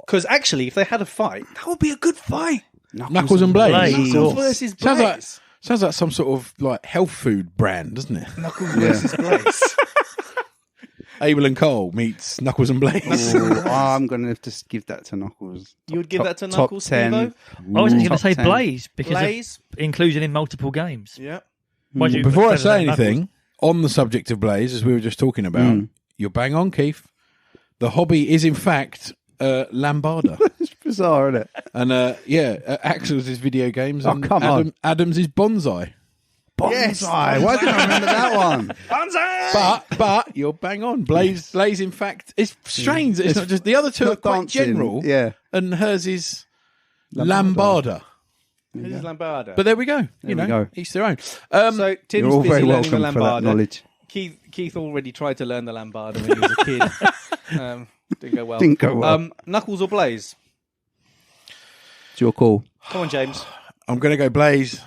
Speaker 3: Because actually, if they had a fight, that would be a good fight.
Speaker 2: Knuckles and Blaze.
Speaker 5: Blaze.
Speaker 3: Knuckles versus Blaze.
Speaker 2: Sounds like some sort of like health food brand, doesn't it?
Speaker 3: Knuckles versus Blaze.
Speaker 2: Abel and Cole meets Knuckles and Blaze.
Speaker 4: I'm going to have to give that to Knuckles.
Speaker 3: You would give
Speaker 4: Top-
Speaker 3: that to
Speaker 4: top
Speaker 3: Knuckles,
Speaker 4: 10.
Speaker 3: Steve-O?
Speaker 5: I was actually going
Speaker 4: Top
Speaker 5: to say
Speaker 4: 10.
Speaker 5: Blaze because
Speaker 3: Blaze?
Speaker 5: of inclusion in multiple games.
Speaker 3: Yeah.
Speaker 5: Why'd you
Speaker 2: Before I
Speaker 5: say
Speaker 2: say
Speaker 5: Knuckles?
Speaker 2: anything, on the subject of Blaze, as we were just talking about, you're bang on, Keith. The hobby is, in fact, Lambada.
Speaker 4: It's bizarre, isn't it?
Speaker 2: And, Axel's is video games.
Speaker 4: Oh,
Speaker 2: And
Speaker 4: come on.
Speaker 2: Adam's is bonsai.
Speaker 4: Bonsai. Why did I remember that one?
Speaker 2: But you're bang on. Blaze, in fact, it's strange. It's not just the other two are
Speaker 4: Not
Speaker 2: quite
Speaker 4: dancing.
Speaker 2: general.
Speaker 4: Yeah.
Speaker 2: And hers is Lambada.
Speaker 3: This is Lambada.
Speaker 2: But there we go.
Speaker 4: we go.
Speaker 2: Each their own.
Speaker 3: So Tim's
Speaker 4: You're all
Speaker 3: busy
Speaker 4: very
Speaker 3: learning
Speaker 4: welcome
Speaker 3: the
Speaker 4: for that
Speaker 3: Lambada.
Speaker 4: knowledge.
Speaker 3: Keith already tried to learn the Lambada when he was a kid. Didn't go well.
Speaker 4: Didn't go well.
Speaker 3: Knuckles or Blaze?
Speaker 4: It's your call.
Speaker 3: Come on, James.
Speaker 2: I'm going to go Blaze.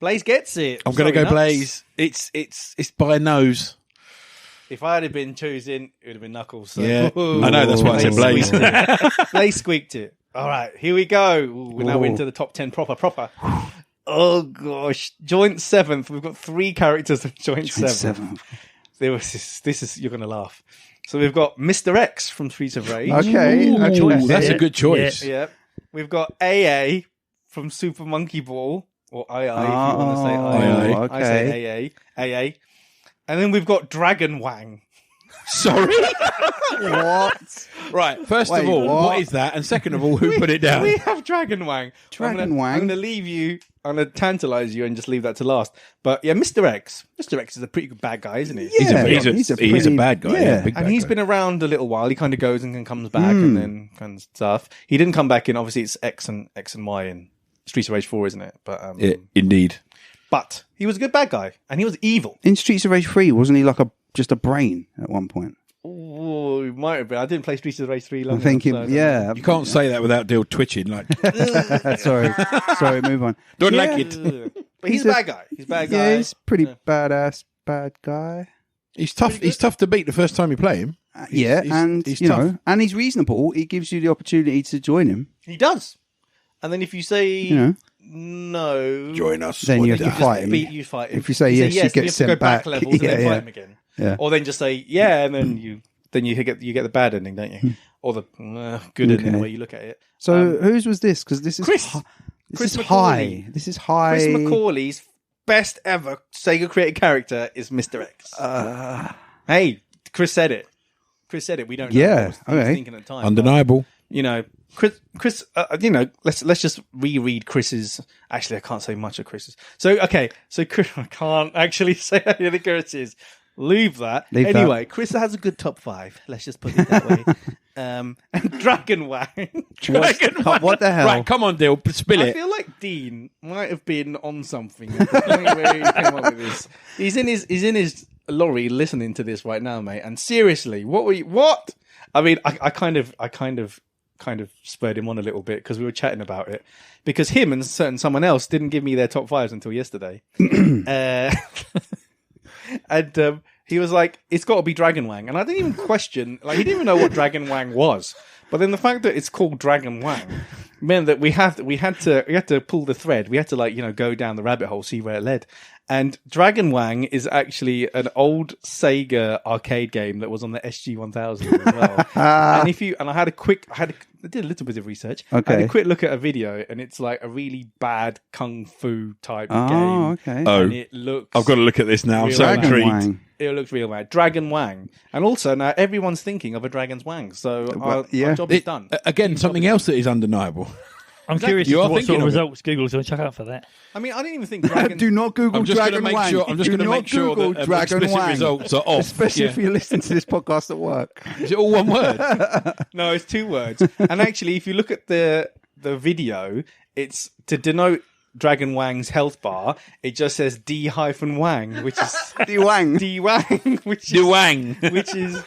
Speaker 3: Blaze gets it.
Speaker 2: I'm going to
Speaker 3: Sorry,
Speaker 2: go
Speaker 3: Nuts.
Speaker 2: Blaze. It's by nose.
Speaker 3: If I had been choosing, it would have been Knuckles. So.
Speaker 2: Yeah. I know, that's why I said Blaze.
Speaker 3: squeaked it. Blaze squeaked it. All right, here we go. Ooh, we're now into the top 10 proper. Oh, gosh. Joint 7th. We've got 3 characters of Joint 7th. This is you're going to laugh. So we've got Mr. X from Streets of Rage.
Speaker 4: Okay.
Speaker 2: Ooh,
Speaker 4: okay.
Speaker 2: that's a
Speaker 5: Yeah,
Speaker 2: good choice.
Speaker 3: Yeah. We've got AA from Super Monkey Ball, or II if you want to say II.
Speaker 2: Oh,
Speaker 3: I say AA. And then we've got Dragon Wang.
Speaker 2: Sorry?
Speaker 4: What?
Speaker 2: Right, first
Speaker 4: Wait,
Speaker 2: of all,
Speaker 4: what?
Speaker 2: what is that? And second of all, who put it down?
Speaker 3: We have Dragon Wang.
Speaker 4: Dragon Wang?
Speaker 3: I'm going to leave you. I'm going to tantalize you and just leave that to last. But yeah, Mr. X. Mr. X is a pretty good bad guy, isn't he?
Speaker 4: Yeah.
Speaker 2: He's a
Speaker 4: pretty-
Speaker 2: bad guy.
Speaker 4: yeah.
Speaker 2: Big
Speaker 3: And
Speaker 2: bad
Speaker 3: he's
Speaker 2: guy.
Speaker 3: been around a little while. He kind of goes and then comes back and then kind of stuff. He didn't come back in. Obviously, it's X and Y in Streets of Rage 4, isn't it? But
Speaker 2: Yeah, indeed.
Speaker 3: but he was a good bad guy and he was evil.
Speaker 4: In Streets of Rage 3, wasn't he like just a brain at one point?
Speaker 3: Oh, he might have been. I didn't play Streets of Rage 3 long
Speaker 4: I'm thinking,
Speaker 3: enough, so-
Speaker 2: You can't say that without Dill twitching. Like,
Speaker 4: Sorry, move on.
Speaker 2: don't
Speaker 4: Yeah.
Speaker 2: like it.
Speaker 3: But he's a bad guy. He's a bad guy.
Speaker 4: Yeah, he's pretty badass bad guy.
Speaker 2: He's tough. He's tough to beat the first time you play him.
Speaker 4: Yeah,
Speaker 2: he's-
Speaker 4: and
Speaker 2: he's
Speaker 4: you
Speaker 2: tough.
Speaker 4: know, and he's reasonable. He gives you the opportunity to join him.
Speaker 3: He does. And then if you say
Speaker 4: You know,
Speaker 3: no,
Speaker 2: Join us.
Speaker 4: Then you have
Speaker 3: you
Speaker 4: to
Speaker 3: just
Speaker 4: fight him.
Speaker 3: you fight him.
Speaker 4: If you say yes, you
Speaker 3: then
Speaker 4: get
Speaker 3: have to
Speaker 4: sent
Speaker 3: go back
Speaker 4: back.
Speaker 3: levels and then
Speaker 4: Yeah,
Speaker 3: fight
Speaker 4: yeah.
Speaker 3: him again.
Speaker 4: Yeah.
Speaker 3: Or then just say yeah, and then you get the bad ending, don't you? Or the good ending, the
Speaker 4: Okay.
Speaker 3: way you look at it.
Speaker 4: So whose was this? Because this is
Speaker 3: Chris.
Speaker 4: This
Speaker 3: Chris
Speaker 4: is
Speaker 3: McCauley.
Speaker 4: high. This is high.
Speaker 3: Chris McCauley's best ever Sega created character is Mr. X. Hey, Chris said it. We don't know.
Speaker 4: Yeah,
Speaker 3: what he was
Speaker 4: okay.
Speaker 3: thinking at the time.
Speaker 2: Undeniable.
Speaker 3: But, you know, Chris. Let's just reread Chris's. Actually, I can't say much of Chris's. So Chris, I can't actually say any of the Chris's. Leave that.
Speaker 4: Leave that.
Speaker 3: Anyway, Chris has a good top 5. Let's just put it that way. And Dragon Wang.
Speaker 4: What the hell?
Speaker 2: Right, come on, Dill. Spill
Speaker 3: I
Speaker 2: it.
Speaker 3: feel like Dean might have been on something at the point where he came up with this. He's in his lorry listening to this right now, mate. And seriously, what? I mean, I kind of kind of spurred him on a little bit because we were chatting about it. Because him and someone else didn't give me their top 5s until yesterday. And he was like, it's got to be Dragon Wang. And I didn't even question, like, he didn't even know what Dragon Wang was. But then the fact that it's called Dragon Wang meant that we had to pull the thread. We had to, like, go down the rabbit hole, see where it led. And Dragon Wang is actually an old Sega arcade game that was on the SG-1000 as well. And I did a little bit of research.
Speaker 4: Okay.
Speaker 3: I had a quick look at a video, and it's like a really bad kung fu type game.
Speaker 4: Okay.
Speaker 2: Oh,
Speaker 3: And it looks.
Speaker 2: I've got to look at this now. I'm so
Speaker 3: Dragon
Speaker 2: intrigued.
Speaker 4: Wang.
Speaker 3: It looks real bad. Dragon Wang. And also now everyone's thinking of a Dragon's Wang. So our job is done.
Speaker 2: Again, something else that is undeniable.
Speaker 5: I'm curious
Speaker 2: You
Speaker 5: as
Speaker 2: are
Speaker 5: to what
Speaker 2: thinking
Speaker 5: sort of
Speaker 2: of it.
Speaker 5: results Google's going to check out for that.
Speaker 3: I mean, I didn't even think Dragon...
Speaker 4: Do not Google
Speaker 2: I'm just going to
Speaker 4: Dragon
Speaker 2: make
Speaker 4: Wang.
Speaker 2: sure. I'm just
Speaker 4: Do
Speaker 2: going to
Speaker 4: not
Speaker 2: make sure
Speaker 4: Google
Speaker 2: that
Speaker 4: Dragon
Speaker 2: explicit
Speaker 4: Wang.
Speaker 2: results are off.
Speaker 4: Especially if you listen to this podcast at work.
Speaker 2: Is it all one word?
Speaker 3: No, it's 2 words. And actually, if you look at the video, it's to denote Dragon Wang's health bar, it just says D-Wang, which is...
Speaker 4: D-Wang.
Speaker 3: D-Wang, which is...
Speaker 2: Duang.
Speaker 3: Which is...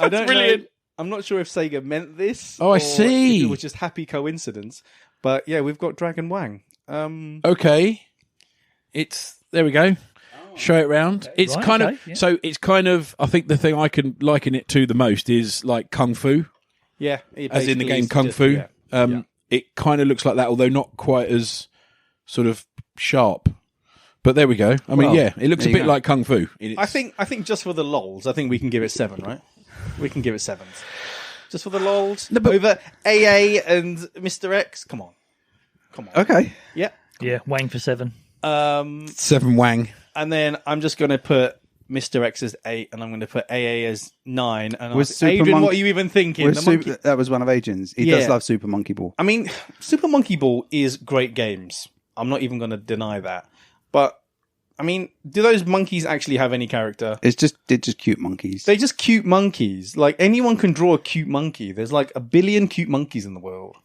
Speaker 3: I don't
Speaker 2: brilliant.
Speaker 3: know. I'm not sure if Sega meant this.
Speaker 2: Oh, I
Speaker 3: or
Speaker 2: see.
Speaker 3: if it was just happy coincidence. But yeah, we've got Dragon Wang.
Speaker 2: Okay, there we go. Show it round. It's
Speaker 5: Right,
Speaker 2: kind
Speaker 5: okay,
Speaker 2: of
Speaker 5: yeah.
Speaker 2: so. It's kind of. I think the thing I can liken it to the most is like kung fu,
Speaker 3: Yeah. it
Speaker 2: as in the
Speaker 3: basically
Speaker 2: game
Speaker 3: is
Speaker 2: Kung
Speaker 3: just-
Speaker 2: Fu.
Speaker 3: yeah. Yeah.
Speaker 2: It kind of looks like that, although not quite as sort of sharp. But there we go. I mean,
Speaker 4: Well,
Speaker 2: yeah, it looks a
Speaker 4: there you
Speaker 2: bit
Speaker 4: go.
Speaker 2: like kung fu.
Speaker 3: I think just for the lols, I think we can give it 7, right? We can give it 7s. Just for the lols.
Speaker 2: No, but-
Speaker 3: Over AA and Mr. X. Come on.
Speaker 4: Okay.
Speaker 3: Yeah.
Speaker 5: Yeah, Wang for 7.
Speaker 2: 7 Wang.
Speaker 3: And then I'm just going to put Mr. X as 8, and I'm going to put AA as 9. And
Speaker 4: Was Super
Speaker 3: Adrian,
Speaker 4: Monk-
Speaker 3: what are you even thinking? The monkey-
Speaker 4: That was one of Adrian's. He
Speaker 3: Yeah.
Speaker 4: does love Super Monkey Ball.
Speaker 3: I mean, Super Monkey Ball is great games. I'm not even going to deny that. But, I mean, do those monkeys actually have any character?
Speaker 4: They're just cute monkeys.
Speaker 3: They're just cute monkeys. Like, anyone can draw a cute monkey. There's like 1 billion cute monkeys in the world.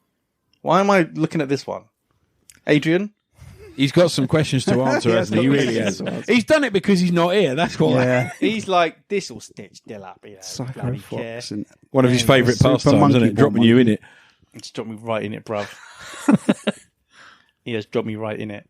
Speaker 3: Why am I looking at this one? Adrian?
Speaker 2: He's got some questions to answer, hasn't he? He really has. He's done it because he's not here. That's why.
Speaker 4: Yeah.
Speaker 3: He's like, this will stitch Dill up. You know,
Speaker 4: Psycho
Speaker 3: bloody care.
Speaker 4: Fox and
Speaker 2: One of his favourite
Speaker 4: Super
Speaker 2: pastimes,
Speaker 4: Monkey
Speaker 2: isn't it?
Speaker 4: Ball
Speaker 2: Dropping you in
Speaker 4: monkey.
Speaker 2: it.
Speaker 3: It's dropped me right in it, bruv. He has dropped me right in it.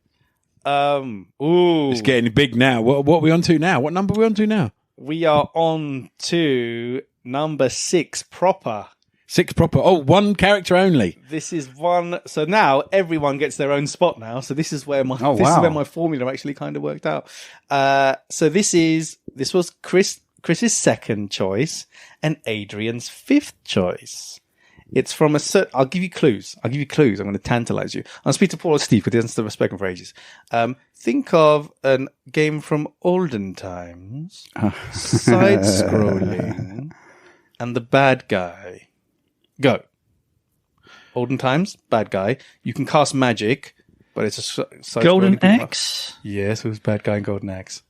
Speaker 3: Ooh.
Speaker 2: It's getting big now. What are we on to now? What number are we on to now?
Speaker 3: We are on to number 6 proper.
Speaker 2: 6 proper. Oh, 1 character only.
Speaker 3: This is one. So now everyone gets their own spot now. So this is where my
Speaker 4: Oh,
Speaker 3: this is
Speaker 4: wow.
Speaker 3: where my formula actually kind of worked out. So this was Chris's 2nd choice and Adrian's 5th choice. It's from a certain. I'll give you clues. I'm going to tantalize you. I'll speak to Paul or Steve because he hasn't spoken for ages. Think of a game from olden times, side scrolling, and the bad guy. Go. Olden times, bad guy. You can cast magic, but it's a side
Speaker 5: Golden
Speaker 3: scrolling-
Speaker 5: Axe?
Speaker 3: Yes, it was bad guy and Golden Axe.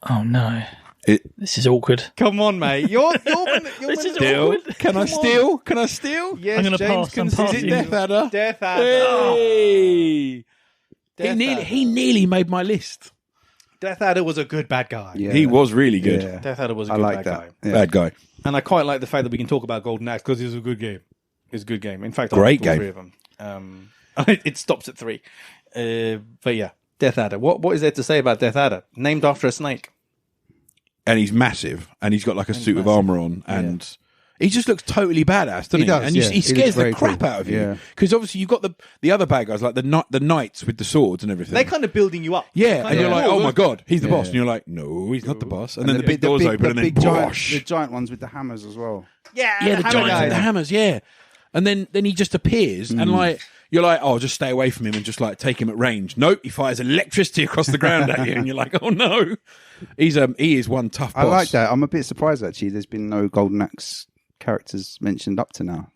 Speaker 5: Oh, no.
Speaker 2: It-
Speaker 5: This is awkward.
Speaker 3: Come on, mate. You're
Speaker 5: This is
Speaker 2: Still?
Speaker 5: awkward.
Speaker 2: Can I steal? Can I steal?
Speaker 3: Yes,
Speaker 5: I'm gonna
Speaker 3: James
Speaker 5: pass. I'm
Speaker 3: considers
Speaker 5: passing.
Speaker 3: it
Speaker 2: Death Adder.
Speaker 3: Death Adder.
Speaker 2: Hey!
Speaker 3: Death Adder.
Speaker 2: He nearly made my list.
Speaker 3: Death Adder was a good bad guy.
Speaker 4: Yeah.
Speaker 2: He was really good.
Speaker 4: Yeah.
Speaker 3: Death Adder was a
Speaker 4: I
Speaker 3: good
Speaker 4: like
Speaker 3: bad
Speaker 4: that.
Speaker 3: guy.
Speaker 4: Yeah.
Speaker 2: Bad guy.
Speaker 3: And I quite like the fact that we can talk about Golden Axe because it's a good game. It's a good game. In fact,
Speaker 2: Great
Speaker 3: I like all
Speaker 2: game.
Speaker 3: 3 of them. It stops at 3. But yeah, Death Adder. What is there to say about Death Adder? Named after a snake.
Speaker 2: And he's massive. And he's got like a suit of armour on. And he just looks totally badass, doesn't he?
Speaker 4: does,
Speaker 2: And
Speaker 4: yeah.
Speaker 2: he
Speaker 4: He
Speaker 2: scares
Speaker 4: looks
Speaker 2: the
Speaker 4: very
Speaker 2: crap
Speaker 4: cool.
Speaker 2: out of you.
Speaker 4: Yeah.
Speaker 2: Because obviously you've got the other bad guys, like the knights with the swords and everything.
Speaker 3: They're kind of building you up.
Speaker 2: Yeah,
Speaker 3: Kind
Speaker 2: and you're
Speaker 3: of,
Speaker 2: like, oh my god, he's the boss,
Speaker 4: Yeah.
Speaker 2: and you're like, no, he's not the boss, and then the
Speaker 4: big-
Speaker 2: big doors open, and then
Speaker 4: big giant,
Speaker 2: whoosh.
Speaker 4: the giant ones with the hammers as well.
Speaker 3: Yeah,
Speaker 2: Yeah, the
Speaker 3: hammer
Speaker 2: giants
Speaker 3: guys.
Speaker 2: with the hammers, yeah. And then he just appears, and like you're like, oh, just stay away from him and just like take him at range. Nope, he fires electricity across the ground at you, and you're like, oh no. He is one tough boss.
Speaker 4: I like that. I'm a bit surprised actually. There's been no Golden Axe characters mentioned up to now.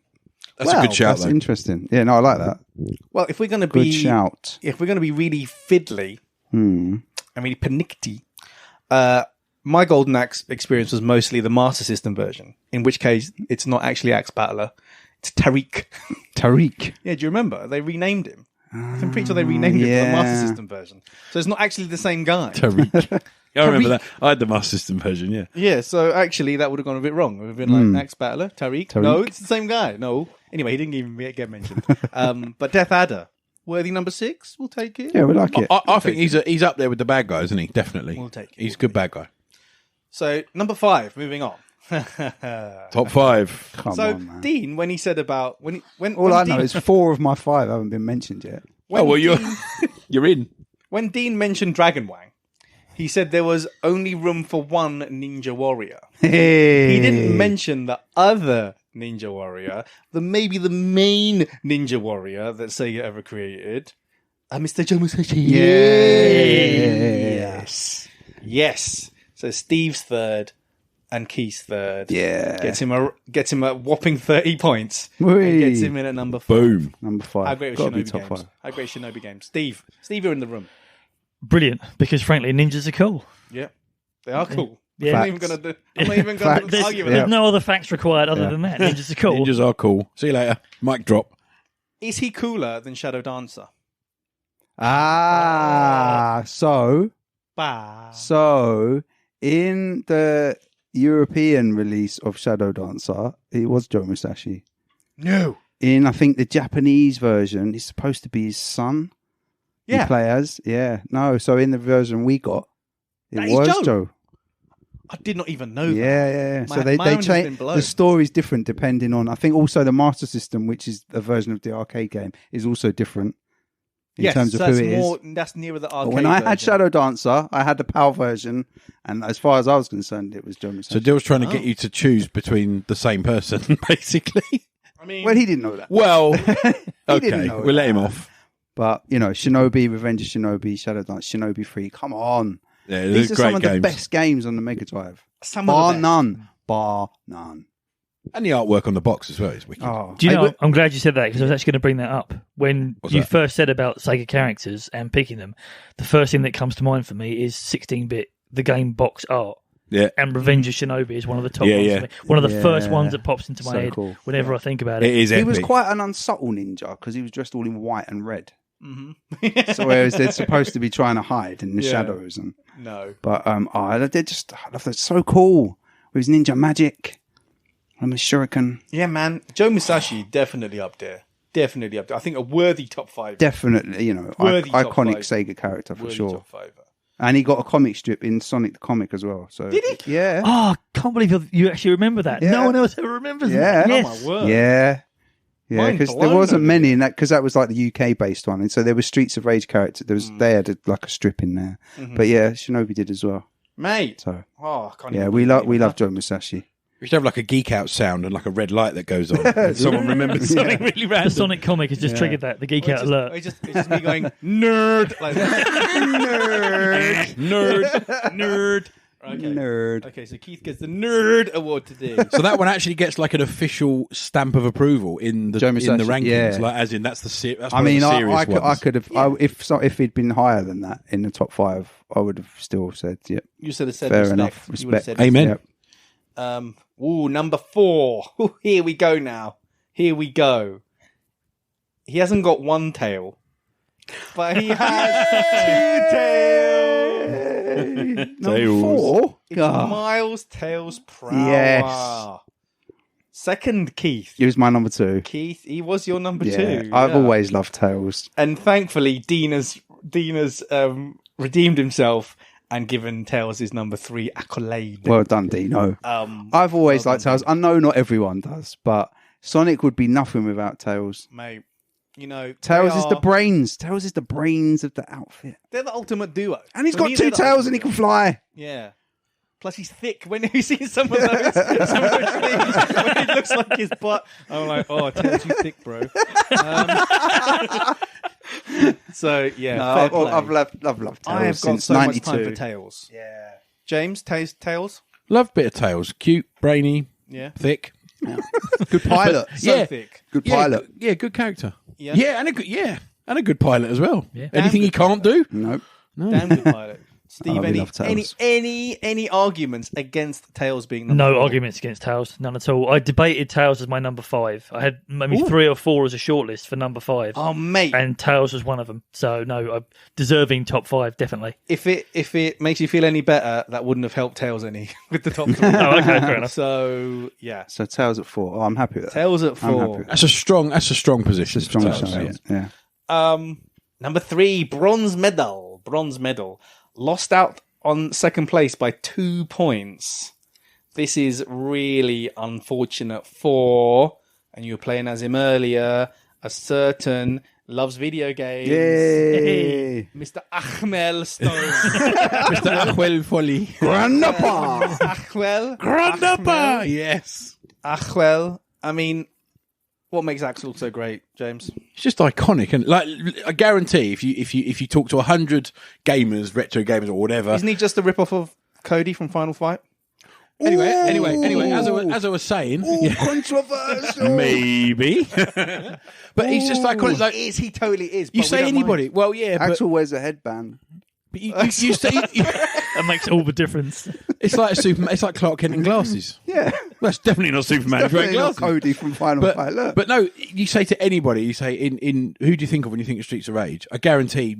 Speaker 2: That's a good shout,
Speaker 4: That's
Speaker 2: though.
Speaker 4: interesting. Yeah, no, I like that.
Speaker 3: Well, if we're going to
Speaker 4: Good
Speaker 3: be
Speaker 4: shout.
Speaker 3: if we're going to be really fiddly, and really panicky, my Golden Axe experience was mostly the Master System version. In which case, it's not actually Axe Battler; it's Tariq.
Speaker 4: Tariq.
Speaker 3: Yeah, do you remember? They renamed him. I'm pretty sure they renamed him for the
Speaker 4: yeah.
Speaker 3: Master System version. So it's not actually the same guy.
Speaker 2: Tariq. I remember that. I had the Master System version, yeah.
Speaker 3: Yeah, so actually that would have gone a bit wrong. It would have been like Axe Battler, Tariq. No, it's the same guy. No. Anyway, he didn't even get mentioned. But Death Adder, worthy number 6. We'll take it.
Speaker 4: Yeah, we like it.
Speaker 2: I think he's up there with the bad guys, isn't he? Definitely.
Speaker 3: We'll take it.
Speaker 2: He's a good bad guy.
Speaker 3: So number 5, moving on.
Speaker 2: Top 5.
Speaker 4: Come
Speaker 3: So
Speaker 4: on, man.
Speaker 3: Dean, when he said about when
Speaker 4: All I
Speaker 3: Dean,
Speaker 4: know is 4 of my 5 haven't been mentioned yet.
Speaker 2: Oh, well, you're in.
Speaker 3: when Dean mentioned Dragon Wang, he said there was only room for one Ninja Warrior.
Speaker 4: Hey.
Speaker 3: He didn't mention the other Ninja Warrior, maybe the main Ninja Warrior that Sega ever created, Mr. Joe Musashi.
Speaker 4: Yes.
Speaker 3: Yes. So Steve's third and Keith's third.
Speaker 4: Yeah.
Speaker 3: Gets him a whopping 30 points.
Speaker 4: Whee.
Speaker 3: And gets him in at number 5.
Speaker 2: Boom.
Speaker 4: Number 5.
Speaker 3: How great was
Speaker 4: Gotta be
Speaker 3: Shinobi
Speaker 4: top
Speaker 3: games?
Speaker 4: 5.
Speaker 3: How great Shinobi games? Steve, you're in the room.
Speaker 5: Brilliant, because frankly, ninjas are cool.
Speaker 3: Yeah. They are cool.
Speaker 5: Yeah.
Speaker 3: I'm not even going to
Speaker 4: Facts.
Speaker 3: argue with
Speaker 5: There's
Speaker 3: that.
Speaker 5: no other facts required other than that. Ninjas are cool.
Speaker 2: Ninjas are cool. See you later. Mic drop.
Speaker 3: Is he cooler than Shadow Dancer?
Speaker 4: So
Speaker 3: Bah.
Speaker 4: in the European release of Shadow Dancer, it was Joe Musashi.
Speaker 3: No.
Speaker 4: In, I think, the Japanese version, he's supposed to be his son.
Speaker 3: Yeah.
Speaker 4: You play as. Yeah. No, so in the version we got, it
Speaker 3: That is
Speaker 4: was
Speaker 3: Joe.
Speaker 4: Joe.
Speaker 3: I did not even know
Speaker 4: Yeah,
Speaker 3: that.
Speaker 4: yeah. So
Speaker 3: My
Speaker 4: they
Speaker 3: own has been
Speaker 4: change
Speaker 3: blown.
Speaker 4: the story's different depending on. I think also the Master System, which is a version of the arcade game, is also different in
Speaker 3: Yes,
Speaker 4: terms of
Speaker 3: so
Speaker 4: who
Speaker 3: that's
Speaker 4: it is.
Speaker 3: more, that's nearer the
Speaker 4: But
Speaker 3: arcade
Speaker 4: when I had
Speaker 3: version.
Speaker 4: Shadow Dancer, I had the PAL version, and as far as I was concerned, it was Joe Musashi.
Speaker 2: So Dill's trying to get you to choose between the same person, basically.
Speaker 3: I mean,
Speaker 4: Well, he didn't know that.
Speaker 2: Well,
Speaker 4: didn't
Speaker 2: okay,
Speaker 4: know
Speaker 2: we'll let
Speaker 4: that.
Speaker 2: him off.
Speaker 4: But, you know, Shinobi, Revenge of Shinobi, Shadow Dance, Shinobi 3, come on.
Speaker 2: Yeah,
Speaker 4: These
Speaker 2: these
Speaker 4: are
Speaker 2: are great
Speaker 4: some of
Speaker 2: games.
Speaker 4: the best games on the Mega Drive.
Speaker 3: some of
Speaker 4: Bar
Speaker 3: the best.
Speaker 4: none. Bar none.
Speaker 2: And the artwork on the box as well is wicked.
Speaker 4: Oh,
Speaker 5: Do you know, I'm glad you said that because I was actually going to bring that up. When
Speaker 2: What's
Speaker 5: you
Speaker 2: that?
Speaker 5: first said about Sega characters and picking them, the first thing that comes to mind for me is 16-bit, the game box art.
Speaker 2: Yeah,
Speaker 5: And Revenge of Shinobi is one of the top
Speaker 2: Yeah,
Speaker 5: ones
Speaker 2: yeah.
Speaker 5: for me. One of the first
Speaker 4: Yeah.
Speaker 5: ones that pops into my
Speaker 4: So
Speaker 5: head
Speaker 4: cool.
Speaker 5: whenever I think about
Speaker 2: it
Speaker 5: it.
Speaker 2: is
Speaker 4: he
Speaker 2: epic.
Speaker 4: was quite an unsubtle ninja because he was dressed all in white and red.
Speaker 3: Mhm.
Speaker 4: So whereas they're supposed to be trying to hide in the
Speaker 3: Yeah.
Speaker 4: shadows, and
Speaker 3: No.
Speaker 4: but I love that. So cool with his ninja magic and the shuriken.
Speaker 3: Yeah, man. Joe Musashi, definitely up there. Definitely up there. I think a worthy top 5.
Speaker 4: Definitely, you know,
Speaker 3: Worthy top
Speaker 4: iconic
Speaker 3: 5.
Speaker 4: Sega character for
Speaker 3: Worthy
Speaker 4: sure.
Speaker 3: top 5.
Speaker 4: And he got a comic strip in Sonic the Comic as well. So
Speaker 3: Did he?
Speaker 4: Yeah.
Speaker 5: Oh, I can't believe you actually remember that.
Speaker 4: Yeah.
Speaker 5: No one else ever remembers
Speaker 4: Yeah.
Speaker 5: that.
Speaker 3: Oh,
Speaker 5: Yes.
Speaker 3: my word.
Speaker 4: Yeah. Yeah,
Speaker 3: Mind
Speaker 4: because there
Speaker 3: blown
Speaker 4: wasn't
Speaker 3: over
Speaker 4: many in that, because that was like the UK based one, and so there was Streets of Rage character. They had like a strip in there, but yeah, Shinobi did as well.
Speaker 3: Mate.
Speaker 4: So
Speaker 3: Oh, I can't
Speaker 4: yeah,
Speaker 3: even
Speaker 4: we
Speaker 3: believe
Speaker 4: love
Speaker 3: that.
Speaker 4: Joe Musashi.
Speaker 2: We should have like a geek out sound and like a red light that goes on. And someone remembers something really
Speaker 5: The
Speaker 2: random.
Speaker 5: Sonic comic has just triggered that, the Geek Out alert.
Speaker 3: It's just me going, nerd. Like that.
Speaker 2: Nerd.
Speaker 3: Okay.
Speaker 4: Nerd.
Speaker 3: Okay, so Keith gets the nerd award today.
Speaker 2: So that one actually gets like an official stamp of approval in the
Speaker 4: Joe
Speaker 2: in the
Speaker 4: Musashi,
Speaker 2: rankings,
Speaker 4: yeah.
Speaker 2: like as in that's the that's
Speaker 4: I
Speaker 2: one
Speaker 4: mean,
Speaker 2: of the serious
Speaker 4: I
Speaker 2: ones.
Speaker 4: could have if he'd been higher than that in the top 5, I would have still said, yeah,
Speaker 3: You said said
Speaker 4: fair
Speaker 3: respect.
Speaker 4: enough,
Speaker 3: You would have
Speaker 4: respect.
Speaker 3: said
Speaker 2: Amen.
Speaker 4: Yep.
Speaker 3: Number 4. Ooh, here we go now. Here we go. He hasn't got one tail, but he has 2 tails.
Speaker 4: Number
Speaker 2: Tails.
Speaker 4: 4.
Speaker 3: It's Miles Tails Prower.
Speaker 4: Yes.
Speaker 3: Second, Keith.
Speaker 4: He was my number 2.
Speaker 3: Keith, he was your number
Speaker 4: Yeah,
Speaker 3: 2.
Speaker 4: I've
Speaker 3: yeah.
Speaker 4: always loved Tails.
Speaker 3: And thankfully, Dina's redeemed himself and given Tails his number 3 accolade.
Speaker 4: Well done, Dino. I've always
Speaker 3: well
Speaker 4: liked Tails. I know not everyone does, but Sonic would be nothing without Tails.
Speaker 3: Mate, you know,
Speaker 4: Tails is the brains. Tails is the brains of the outfit.
Speaker 3: they're the ultimate duo.
Speaker 4: And he's
Speaker 3: For
Speaker 4: got
Speaker 3: me,
Speaker 4: 2
Speaker 3: they're the
Speaker 4: tails and he
Speaker 3: ultimate
Speaker 4: can fly.
Speaker 3: duo. Yeah. Plus, he's thick. When you see some of those things, when it looks like his butt, I'm like, oh, Tails, you thick, bro. So, yeah, fair play.
Speaker 4: I've loved Tails
Speaker 3: I have got
Speaker 4: since
Speaker 3: so
Speaker 4: 92.
Speaker 3: much time for Tails.
Speaker 4: Yeah.
Speaker 3: James, Tails?
Speaker 2: Love bit of Tails, cute, brainy,
Speaker 3: Yeah.
Speaker 2: thick.
Speaker 4: Good pilot.
Speaker 3: So
Speaker 2: Yeah.
Speaker 3: thick.
Speaker 4: Good pilot.
Speaker 2: Yeah, good character.
Speaker 3: Yeah.
Speaker 2: And a good pilot as well.
Speaker 5: Yeah.
Speaker 2: Anything he can't do?
Speaker 4: Nope.
Speaker 3: Damn good pilot. Steve,
Speaker 4: really love Tails.
Speaker 3: any arguments against Tails being number
Speaker 5: No
Speaker 3: 4?
Speaker 5: arguments against Tails, none at all. I debated Tails as my number 5. I had maybe 3 or 4 as a shortlist for number 5.
Speaker 3: Oh, mate.
Speaker 5: And Tails was one of them. So no, deserving top 5 definitely.
Speaker 3: If it makes you feel any better, that wouldn't have helped Tails any with the top 3.
Speaker 5: Oh, okay, fair enough.
Speaker 3: So yeah,
Speaker 4: So Tails at 4. Oh, I'm happy with that.
Speaker 3: Tails at
Speaker 4: I'm happy
Speaker 3: 4.
Speaker 4: with
Speaker 2: That's a strong position.
Speaker 4: Strong
Speaker 2: for Tails,
Speaker 4: shout,
Speaker 2: yeah.
Speaker 4: yeah.
Speaker 3: Number 3, bronze medal. Lost out on second place by 2 points. This is really unfortunate for, and you were playing as him earlier, a certain loves video games.
Speaker 4: Yay!
Speaker 3: Mr. Achmel Stone.
Speaker 2: Mr. Achwell Folly.
Speaker 4: Grandpa!
Speaker 3: Achwell.
Speaker 2: Yes.
Speaker 3: Achwell. I mean, what makes Axel so great, James?
Speaker 2: It's just iconic, and like I guarantee, if you talk to 100 gamers, retro gamers, or whatever,
Speaker 3: Isn't he just a rip-off of Cody from Final Fight?
Speaker 2: anyway, as I was saying, yeah,
Speaker 4: Controversial!
Speaker 2: maybe, but he's just iconic. Like
Speaker 3: He totally is.
Speaker 2: you
Speaker 3: but we
Speaker 2: say
Speaker 3: don't
Speaker 2: anybody,
Speaker 3: mind.
Speaker 2: well, yeah, but
Speaker 4: Axel wears a headband.
Speaker 2: you say
Speaker 5: That makes all the difference.
Speaker 2: it's like a Superman. It's like Clark Kent in glasses.
Speaker 4: Yeah.
Speaker 2: Well, that's definitely not Superman if you're wearing
Speaker 4: Definitely not
Speaker 2: glasses.
Speaker 4: Cody from Final Fight. Look.
Speaker 2: But no, you say to anybody, you say in who do you think of when you think of Streets of Rage? I guarantee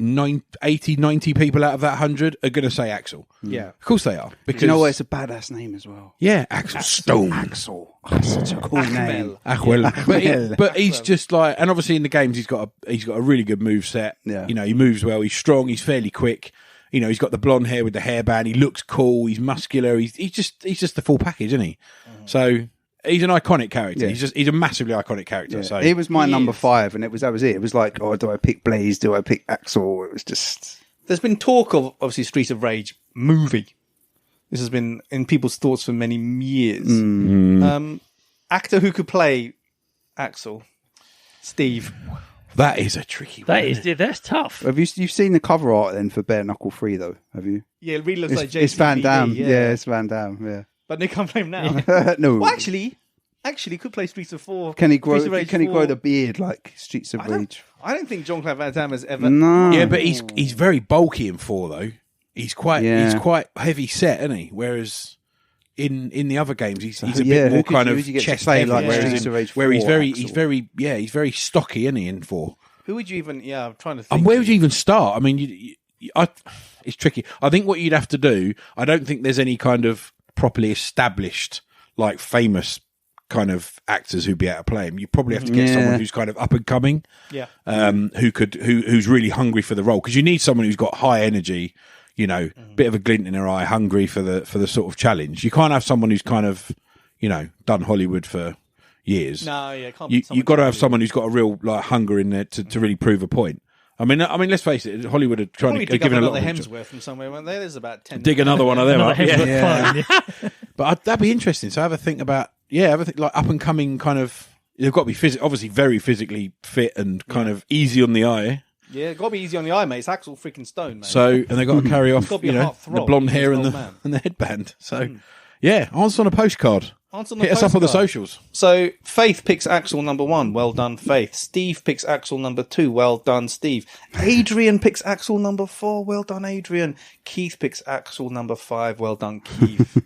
Speaker 2: 80, 90 people out of that 100 are going to say Axel.
Speaker 3: Yeah.
Speaker 2: Of course they are. Because
Speaker 4: Do you know what? It's a badass name as well.
Speaker 2: yeah, Axel Stone.
Speaker 4: Axel. Oh, such a cool name.
Speaker 2: Achwell. But he's just like, and obviously in the games he's got a really good move set.
Speaker 4: Yeah.
Speaker 2: You know, he moves well. He's strong. He's fairly quick. You know, he's got the blonde hair with the hairband. He looks cool. He's muscular. He's just the full package, isn't he? So he's an iconic character.
Speaker 4: Yeah.
Speaker 2: He's a massively iconic character.
Speaker 4: Yeah.
Speaker 2: So
Speaker 4: He was my
Speaker 3: He
Speaker 4: number
Speaker 3: is.
Speaker 4: 5, and that was it. It was like, oh, do I pick Blaze? Do I pick Axel? It was just...
Speaker 3: There's been talk of, obviously, Streets of Rage movie. This has been in people's thoughts for many years. Actor who could play Axel? Steve.
Speaker 2: that is a tricky one.
Speaker 5: That's tough.
Speaker 4: Have you've seen the cover art then for Bare Knuckle 3 though? Have you?
Speaker 3: Yeah, it really looks like JCVD.
Speaker 4: It's Van Damme.
Speaker 3: Yeah.
Speaker 4: Yeah, it's Van Damme. Yeah.
Speaker 3: But they can't play him now.
Speaker 4: No.
Speaker 3: Well, actually, could play Streets of 4.
Speaker 4: Can he grow?
Speaker 3: Streets of Rage
Speaker 4: Can he
Speaker 3: 4.
Speaker 4: grow the beard like Streets of Rage?
Speaker 3: I don't think Jean-Claude Van Damme has ever...
Speaker 4: No.
Speaker 2: Yeah, but he's very bulky in 4 though. He's quite heavy set, isn't he? Whereas in the other games he's a bit more kind of
Speaker 4: you get to
Speaker 2: chest
Speaker 4: play
Speaker 2: heavy.
Speaker 4: like
Speaker 2: Whereas
Speaker 4: Streets of Rage
Speaker 2: where he's
Speaker 4: 4
Speaker 2: very
Speaker 4: Axel.
Speaker 2: he's very stocky, isn't he? In 4.
Speaker 3: Who would you even... Yeah, I'm trying to think.
Speaker 2: And where would you even start? I mean, it's tricky. I think what you'd have to do, I don't think there's any kind of properly established, like famous kind of actors who'd be able to play him. You probably have to get someone who's kind of up and coming, who's really hungry for the role, because you need someone who's got high energy, you know, bit of a glint in their eye, hungry for the sort of challenge. You can't have someone who's kind of, you know, done Hollywood for years.
Speaker 3: No, yeah, can't be
Speaker 2: You've got to have someone who's got a real like hunger in there to really prove a point. I mean, let's face it. Hollywood are trying
Speaker 3: Probably
Speaker 2: to
Speaker 3: dig
Speaker 2: give
Speaker 3: up
Speaker 2: a lot
Speaker 3: another
Speaker 2: of
Speaker 3: Hemsworth from somewhere, weren't there? There's about 10.
Speaker 2: dig another one of them
Speaker 5: Another
Speaker 2: up. Yeah.
Speaker 5: Hemsworth clone, yeah.
Speaker 2: But that'd be interesting. So have a think about like up and coming kind of. They've got to be obviously very physically fit and kind of easy on the eye.
Speaker 3: Yeah, got to be easy on the eye, mate. It's Axel freaking Stone, man.
Speaker 2: So and they got to carry off,
Speaker 3: Gotta be
Speaker 2: you
Speaker 3: a
Speaker 2: know,
Speaker 3: heart
Speaker 2: the
Speaker 3: throb,
Speaker 2: blonde hair
Speaker 3: this
Speaker 2: and
Speaker 3: old
Speaker 2: the
Speaker 3: man.
Speaker 2: and the headband. So yeah, answer on a postcard. Hit us up on the socials.
Speaker 3: So Faith picks Axel number 1. Well done, Faith. Steve picks Axel number 2. Well done, Steve. Adrian picks Axel number 4. Well done, Adrian. Keith picks Axel number 5. Well done, Keith.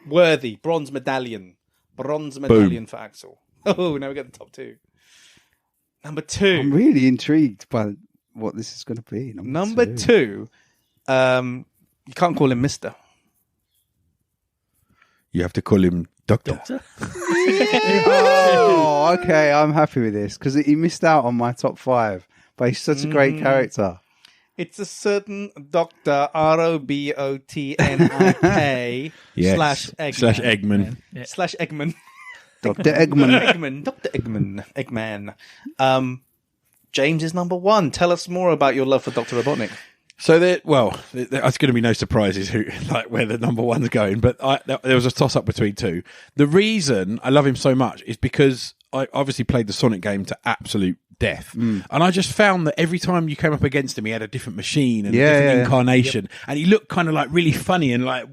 Speaker 3: Worthy, bronze medallion. Bronze medallion for Axel. Oh, now we get the top 2. Number 2.
Speaker 4: I'm really intrigued by what this is going to be.
Speaker 3: Number 2. You can't call him Mister.
Speaker 2: You have to call him Doctor.
Speaker 4: Oh, okay. I'm happy with this because he missed out on my top 5, but he's such a great character.
Speaker 3: It's a certain Dr. ROBOTNIK
Speaker 2: Yes.
Speaker 3: slash Eggman.
Speaker 2: Slash Eggman.
Speaker 4: Dr. Eggman.
Speaker 3: Eggman. Dr. Eggman. James is number 1. Tell us more about your love for Dr. Robotnik.
Speaker 2: So there's going to be no surprises where the number 1's going, but there was a toss up between 2. The reason I love him so much is because I obviously played the Sonic game to absolute death, and I just found that every time you came up against him, he had a different machine and a different incarnation, and he looked kind of like really funny and like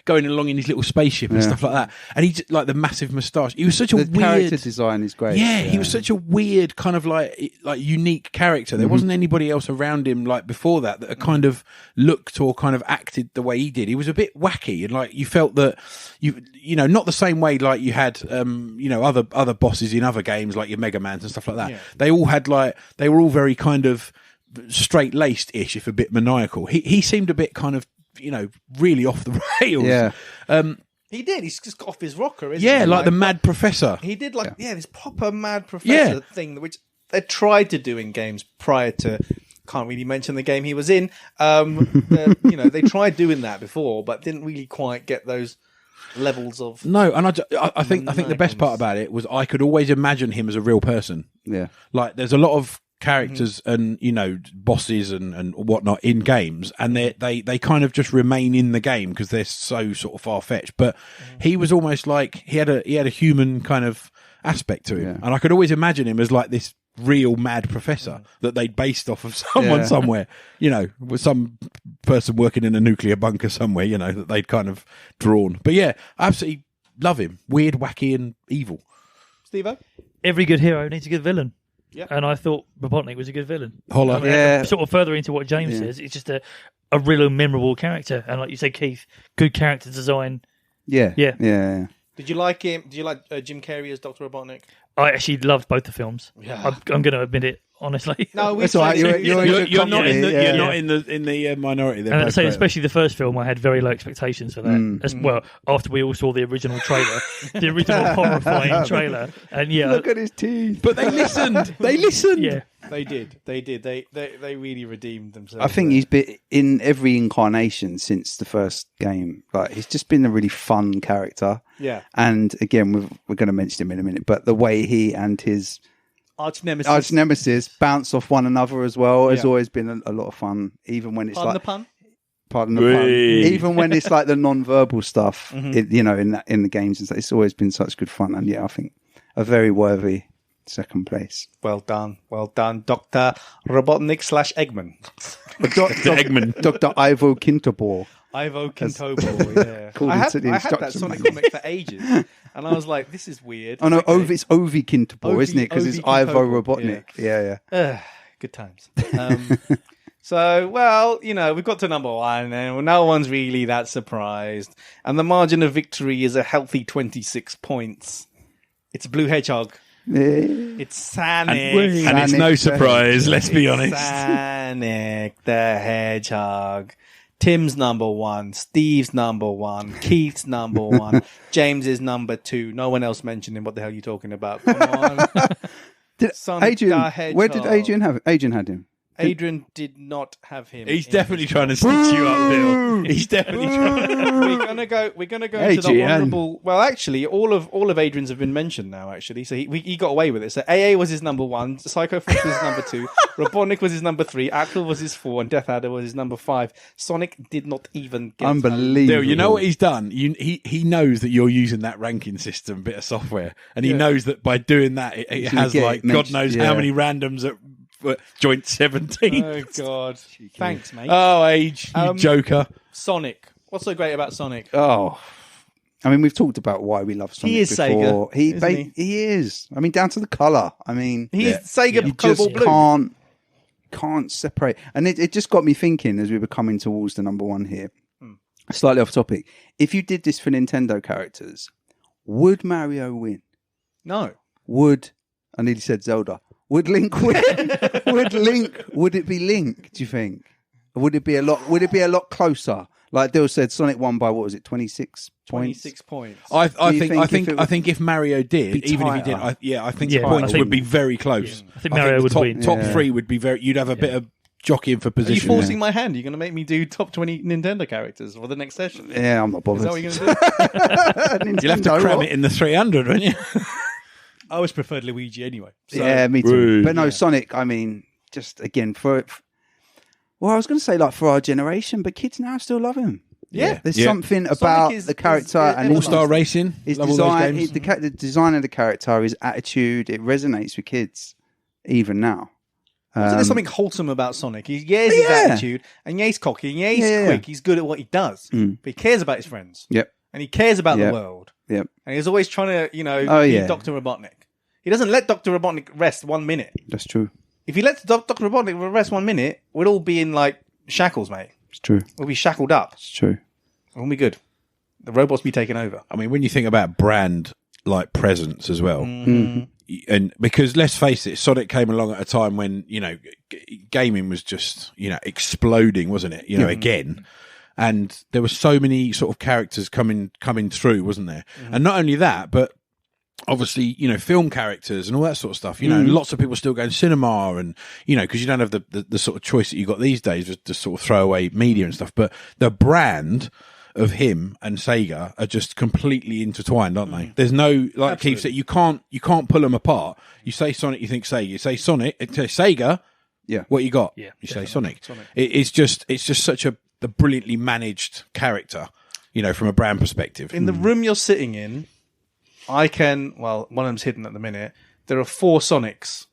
Speaker 2: going along in his little spaceship and stuff like that. And he just, like the massive moustache. He was such a weird
Speaker 4: character design is great.
Speaker 2: Yeah, he was such a weird kind of like unique character. There wasn't anybody else around him like before that had kind of looked or kind of acted the way he did. He was a bit wacky, and like you felt that you know, not the same way like you had you know, other bosses in other games like your Mega Mans and stuff like that. They all had they were all very kind of straight laced ish, if a bit maniacal. He seemed a bit kind of, you know, really off the rails.
Speaker 4: Yeah.
Speaker 3: He did. He's just got off his rocker, isn't he?
Speaker 2: Yeah, like the Mad Professor.
Speaker 3: He did this proper Mad Professor thing, which they tried to do in games prior to. Can't really mention the game he was in. You know, they tried doing that before, but didn't really quite get those levels of.
Speaker 2: No, and I think the best part about it was I could always imagine him as a real person.
Speaker 4: Yeah.
Speaker 2: Like there's a lot of characters and, you know, bosses and whatnot in games, and they kind of just remain in the game because they're so sort of far fetched. But he was almost like he had a human kind of aspect to him, and I could always imagine him as like this real mad professor that they'd based off of someone somewhere, you know, with some person working in a nuclear bunker somewhere, you know, that they'd kind of drawn. But yeah, I absolutely love him. Weird, wacky, and evil.
Speaker 3: Steve-O?
Speaker 5: Every good hero needs a good villain.
Speaker 3: Yeah.
Speaker 5: And I thought Robotnik was a good villain.
Speaker 2: Holla.
Speaker 5: I mean, sort of further into what James says, it's just a really memorable character. And like you say, Keith, good character design.
Speaker 4: Yeah.
Speaker 3: Did you like him? Did you like Jim Carrey as Dr. Robotnik?
Speaker 5: I actually loved both the films.
Speaker 3: Yeah.
Speaker 5: I'm going to admit it, honestly.
Speaker 3: No,
Speaker 4: That's all right.
Speaker 2: You're not in the minority there.
Speaker 5: And I'd say, especially the first film, I had very low expectations for that. As well, after we all saw the original trailer, the original horrifying trailer, and
Speaker 4: look at his teeth.
Speaker 2: But they listened. They listened.
Speaker 5: Yeah,
Speaker 3: they did. They really redeemed themselves.
Speaker 4: I think he's been in every incarnation since the first game. Like he's just been a really fun character.
Speaker 3: Yeah.
Speaker 4: And again, we're going to mention him in a minute, but the way he and his arch nemesis bounce off one another as well has always been a lot of fun. Even when it's
Speaker 3: Pardon the pun.
Speaker 4: Even when it's like the non-verbal stuff, you know, in the games and stuff, it's always been such good fun. And I think a very worthy second place.
Speaker 3: Well done, Dr. Robotnik / Eggman.
Speaker 2: Eggman.
Speaker 4: Dr. Ivo Quintabor.
Speaker 3: Ivo Quintobo, yeah. I had that Sonic comic for ages, and I was like, "This is weird."
Speaker 4: Oh no, it's Ovi Quintabor, isn't it? Because it's Ivo Robotnik. Yeah.
Speaker 3: Good times. So, well, you know, we've got to number one, and no one's really that surprised. And the margin of victory is a healthy 26 points. It's Blue Hedgehog. It's Sonic.
Speaker 2: And it's no surprise, let's be honest.
Speaker 3: Sonic the Hedgehog. Tim's number one, Steve's number one, Keith's number one, James is number two. No one else mentioned him. What the hell are you talking about? Come on.
Speaker 4: Where did Adrian have him? Adrian had him.
Speaker 3: Adrian did not have him.
Speaker 2: He's definitely trying to stitch you up, Bill. He's definitely trying.
Speaker 3: We're gonna go into the honourable. Well, actually, all of Adrian's have been mentioned now. Actually, so he got away with it. So AA was his number one, Psycho Fox was his number two, Robotnik was his number three, Axel was his four, and Death Adder was his number five. Sonic did not even get.
Speaker 4: Unbelievable.
Speaker 2: Bill, you know what he's done? He knows that you're using that ranking system bit of software, and he knows that by doing that, it has like God knows how many randoms at joint 17.
Speaker 3: Oh God! Thanks, mate.
Speaker 2: Oh, Age, you joker.
Speaker 3: Sonic. What's so great about Sonic?
Speaker 4: Oh, I mean, we've talked about why we love Sonic.
Speaker 3: He is
Speaker 4: before.
Speaker 3: Sega.
Speaker 4: He is. I mean, down to the color. I mean,
Speaker 3: he's Sega.
Speaker 4: You
Speaker 3: Cobalt
Speaker 4: just
Speaker 3: Blue.
Speaker 4: can't separate. And it just got me thinking as we were coming towards the number one here. Slightly off topic. If you did this for Nintendo characters, would Mario win?
Speaker 3: No.
Speaker 4: I nearly said Zelda. Would Link win? Would it be Link, do you think? Or would it be a lot closer? Like Dill said, Sonic won by, what was it, 26 points?
Speaker 3: 26 points.
Speaker 2: I think if Mario did, even if he did, I think the points would be very close.
Speaker 5: Yeah. I think Mario would win.
Speaker 2: Top three would be very. You'd have a bit of jockeying for
Speaker 3: Are
Speaker 2: position.
Speaker 3: you forcing my hand? You're going to make me do top 20 Nintendo characters for the next session?
Speaker 4: Yeah, I'm not bothered.
Speaker 3: Is that what you're going to do?
Speaker 2: You'll have to cram it in the 300, won't you?
Speaker 3: I always preferred Luigi anyway. So.
Speaker 4: Yeah, me too. But no, Sonic, I mean, just again, I was going to say like for our generation, but kids now still love him.
Speaker 3: Yeah.
Speaker 4: There's
Speaker 2: Yeah.
Speaker 4: something about
Speaker 3: is-
Speaker 4: the character
Speaker 3: is
Speaker 4: and
Speaker 2: All-Star Racing.
Speaker 4: his
Speaker 2: Love all those
Speaker 4: design.
Speaker 2: games.
Speaker 4: The design of the character, his attitude, it resonates with kids even now.
Speaker 3: So there's something wholesome about Sonic. His attitude, and he's cocky, and he's quick. He's good at what he does. But he cares about his friends.
Speaker 4: Yep.
Speaker 3: And he cares about
Speaker 4: Yep.
Speaker 3: the world.
Speaker 4: Yep.
Speaker 3: And he's always trying to, be Dr. Robotnik. He doesn't let Dr. Robotnik rest 1 minute.
Speaker 4: That's true.
Speaker 3: If he lets Dr. Robotnik rest 1 minute, we'd all be in, like, shackles, mate.
Speaker 4: It's true.
Speaker 3: We'll be shackled up.
Speaker 4: It's true.
Speaker 3: We'll be good. The robots be taken over.
Speaker 2: I mean, when you think about brand like presence as well, and because let's face it, Sonic came along at a time when gaming was just exploding, wasn't it? Again, and there were so many sort of characters coming through, wasn't there? And not only that, but obviously, film characters and all that sort of stuff. Lots of people still go to cinema, and because you don't have the sort of choice that you got these days, just sort of throwaway media and stuff. But the brand of him and Sega are just completely intertwined, aren't they? There's no, like Keith said, you can't pull them apart. You say Sonic, you think Sega. You say Sonic, it says Sega.
Speaker 4: Yeah.
Speaker 2: What you got?
Speaker 5: Yeah,
Speaker 2: You say Sonic. It's just such a brilliantly managed character, from a brand perspective.
Speaker 3: In the room you're sitting in, one of them's hidden at the minute. There are 4 Sonics.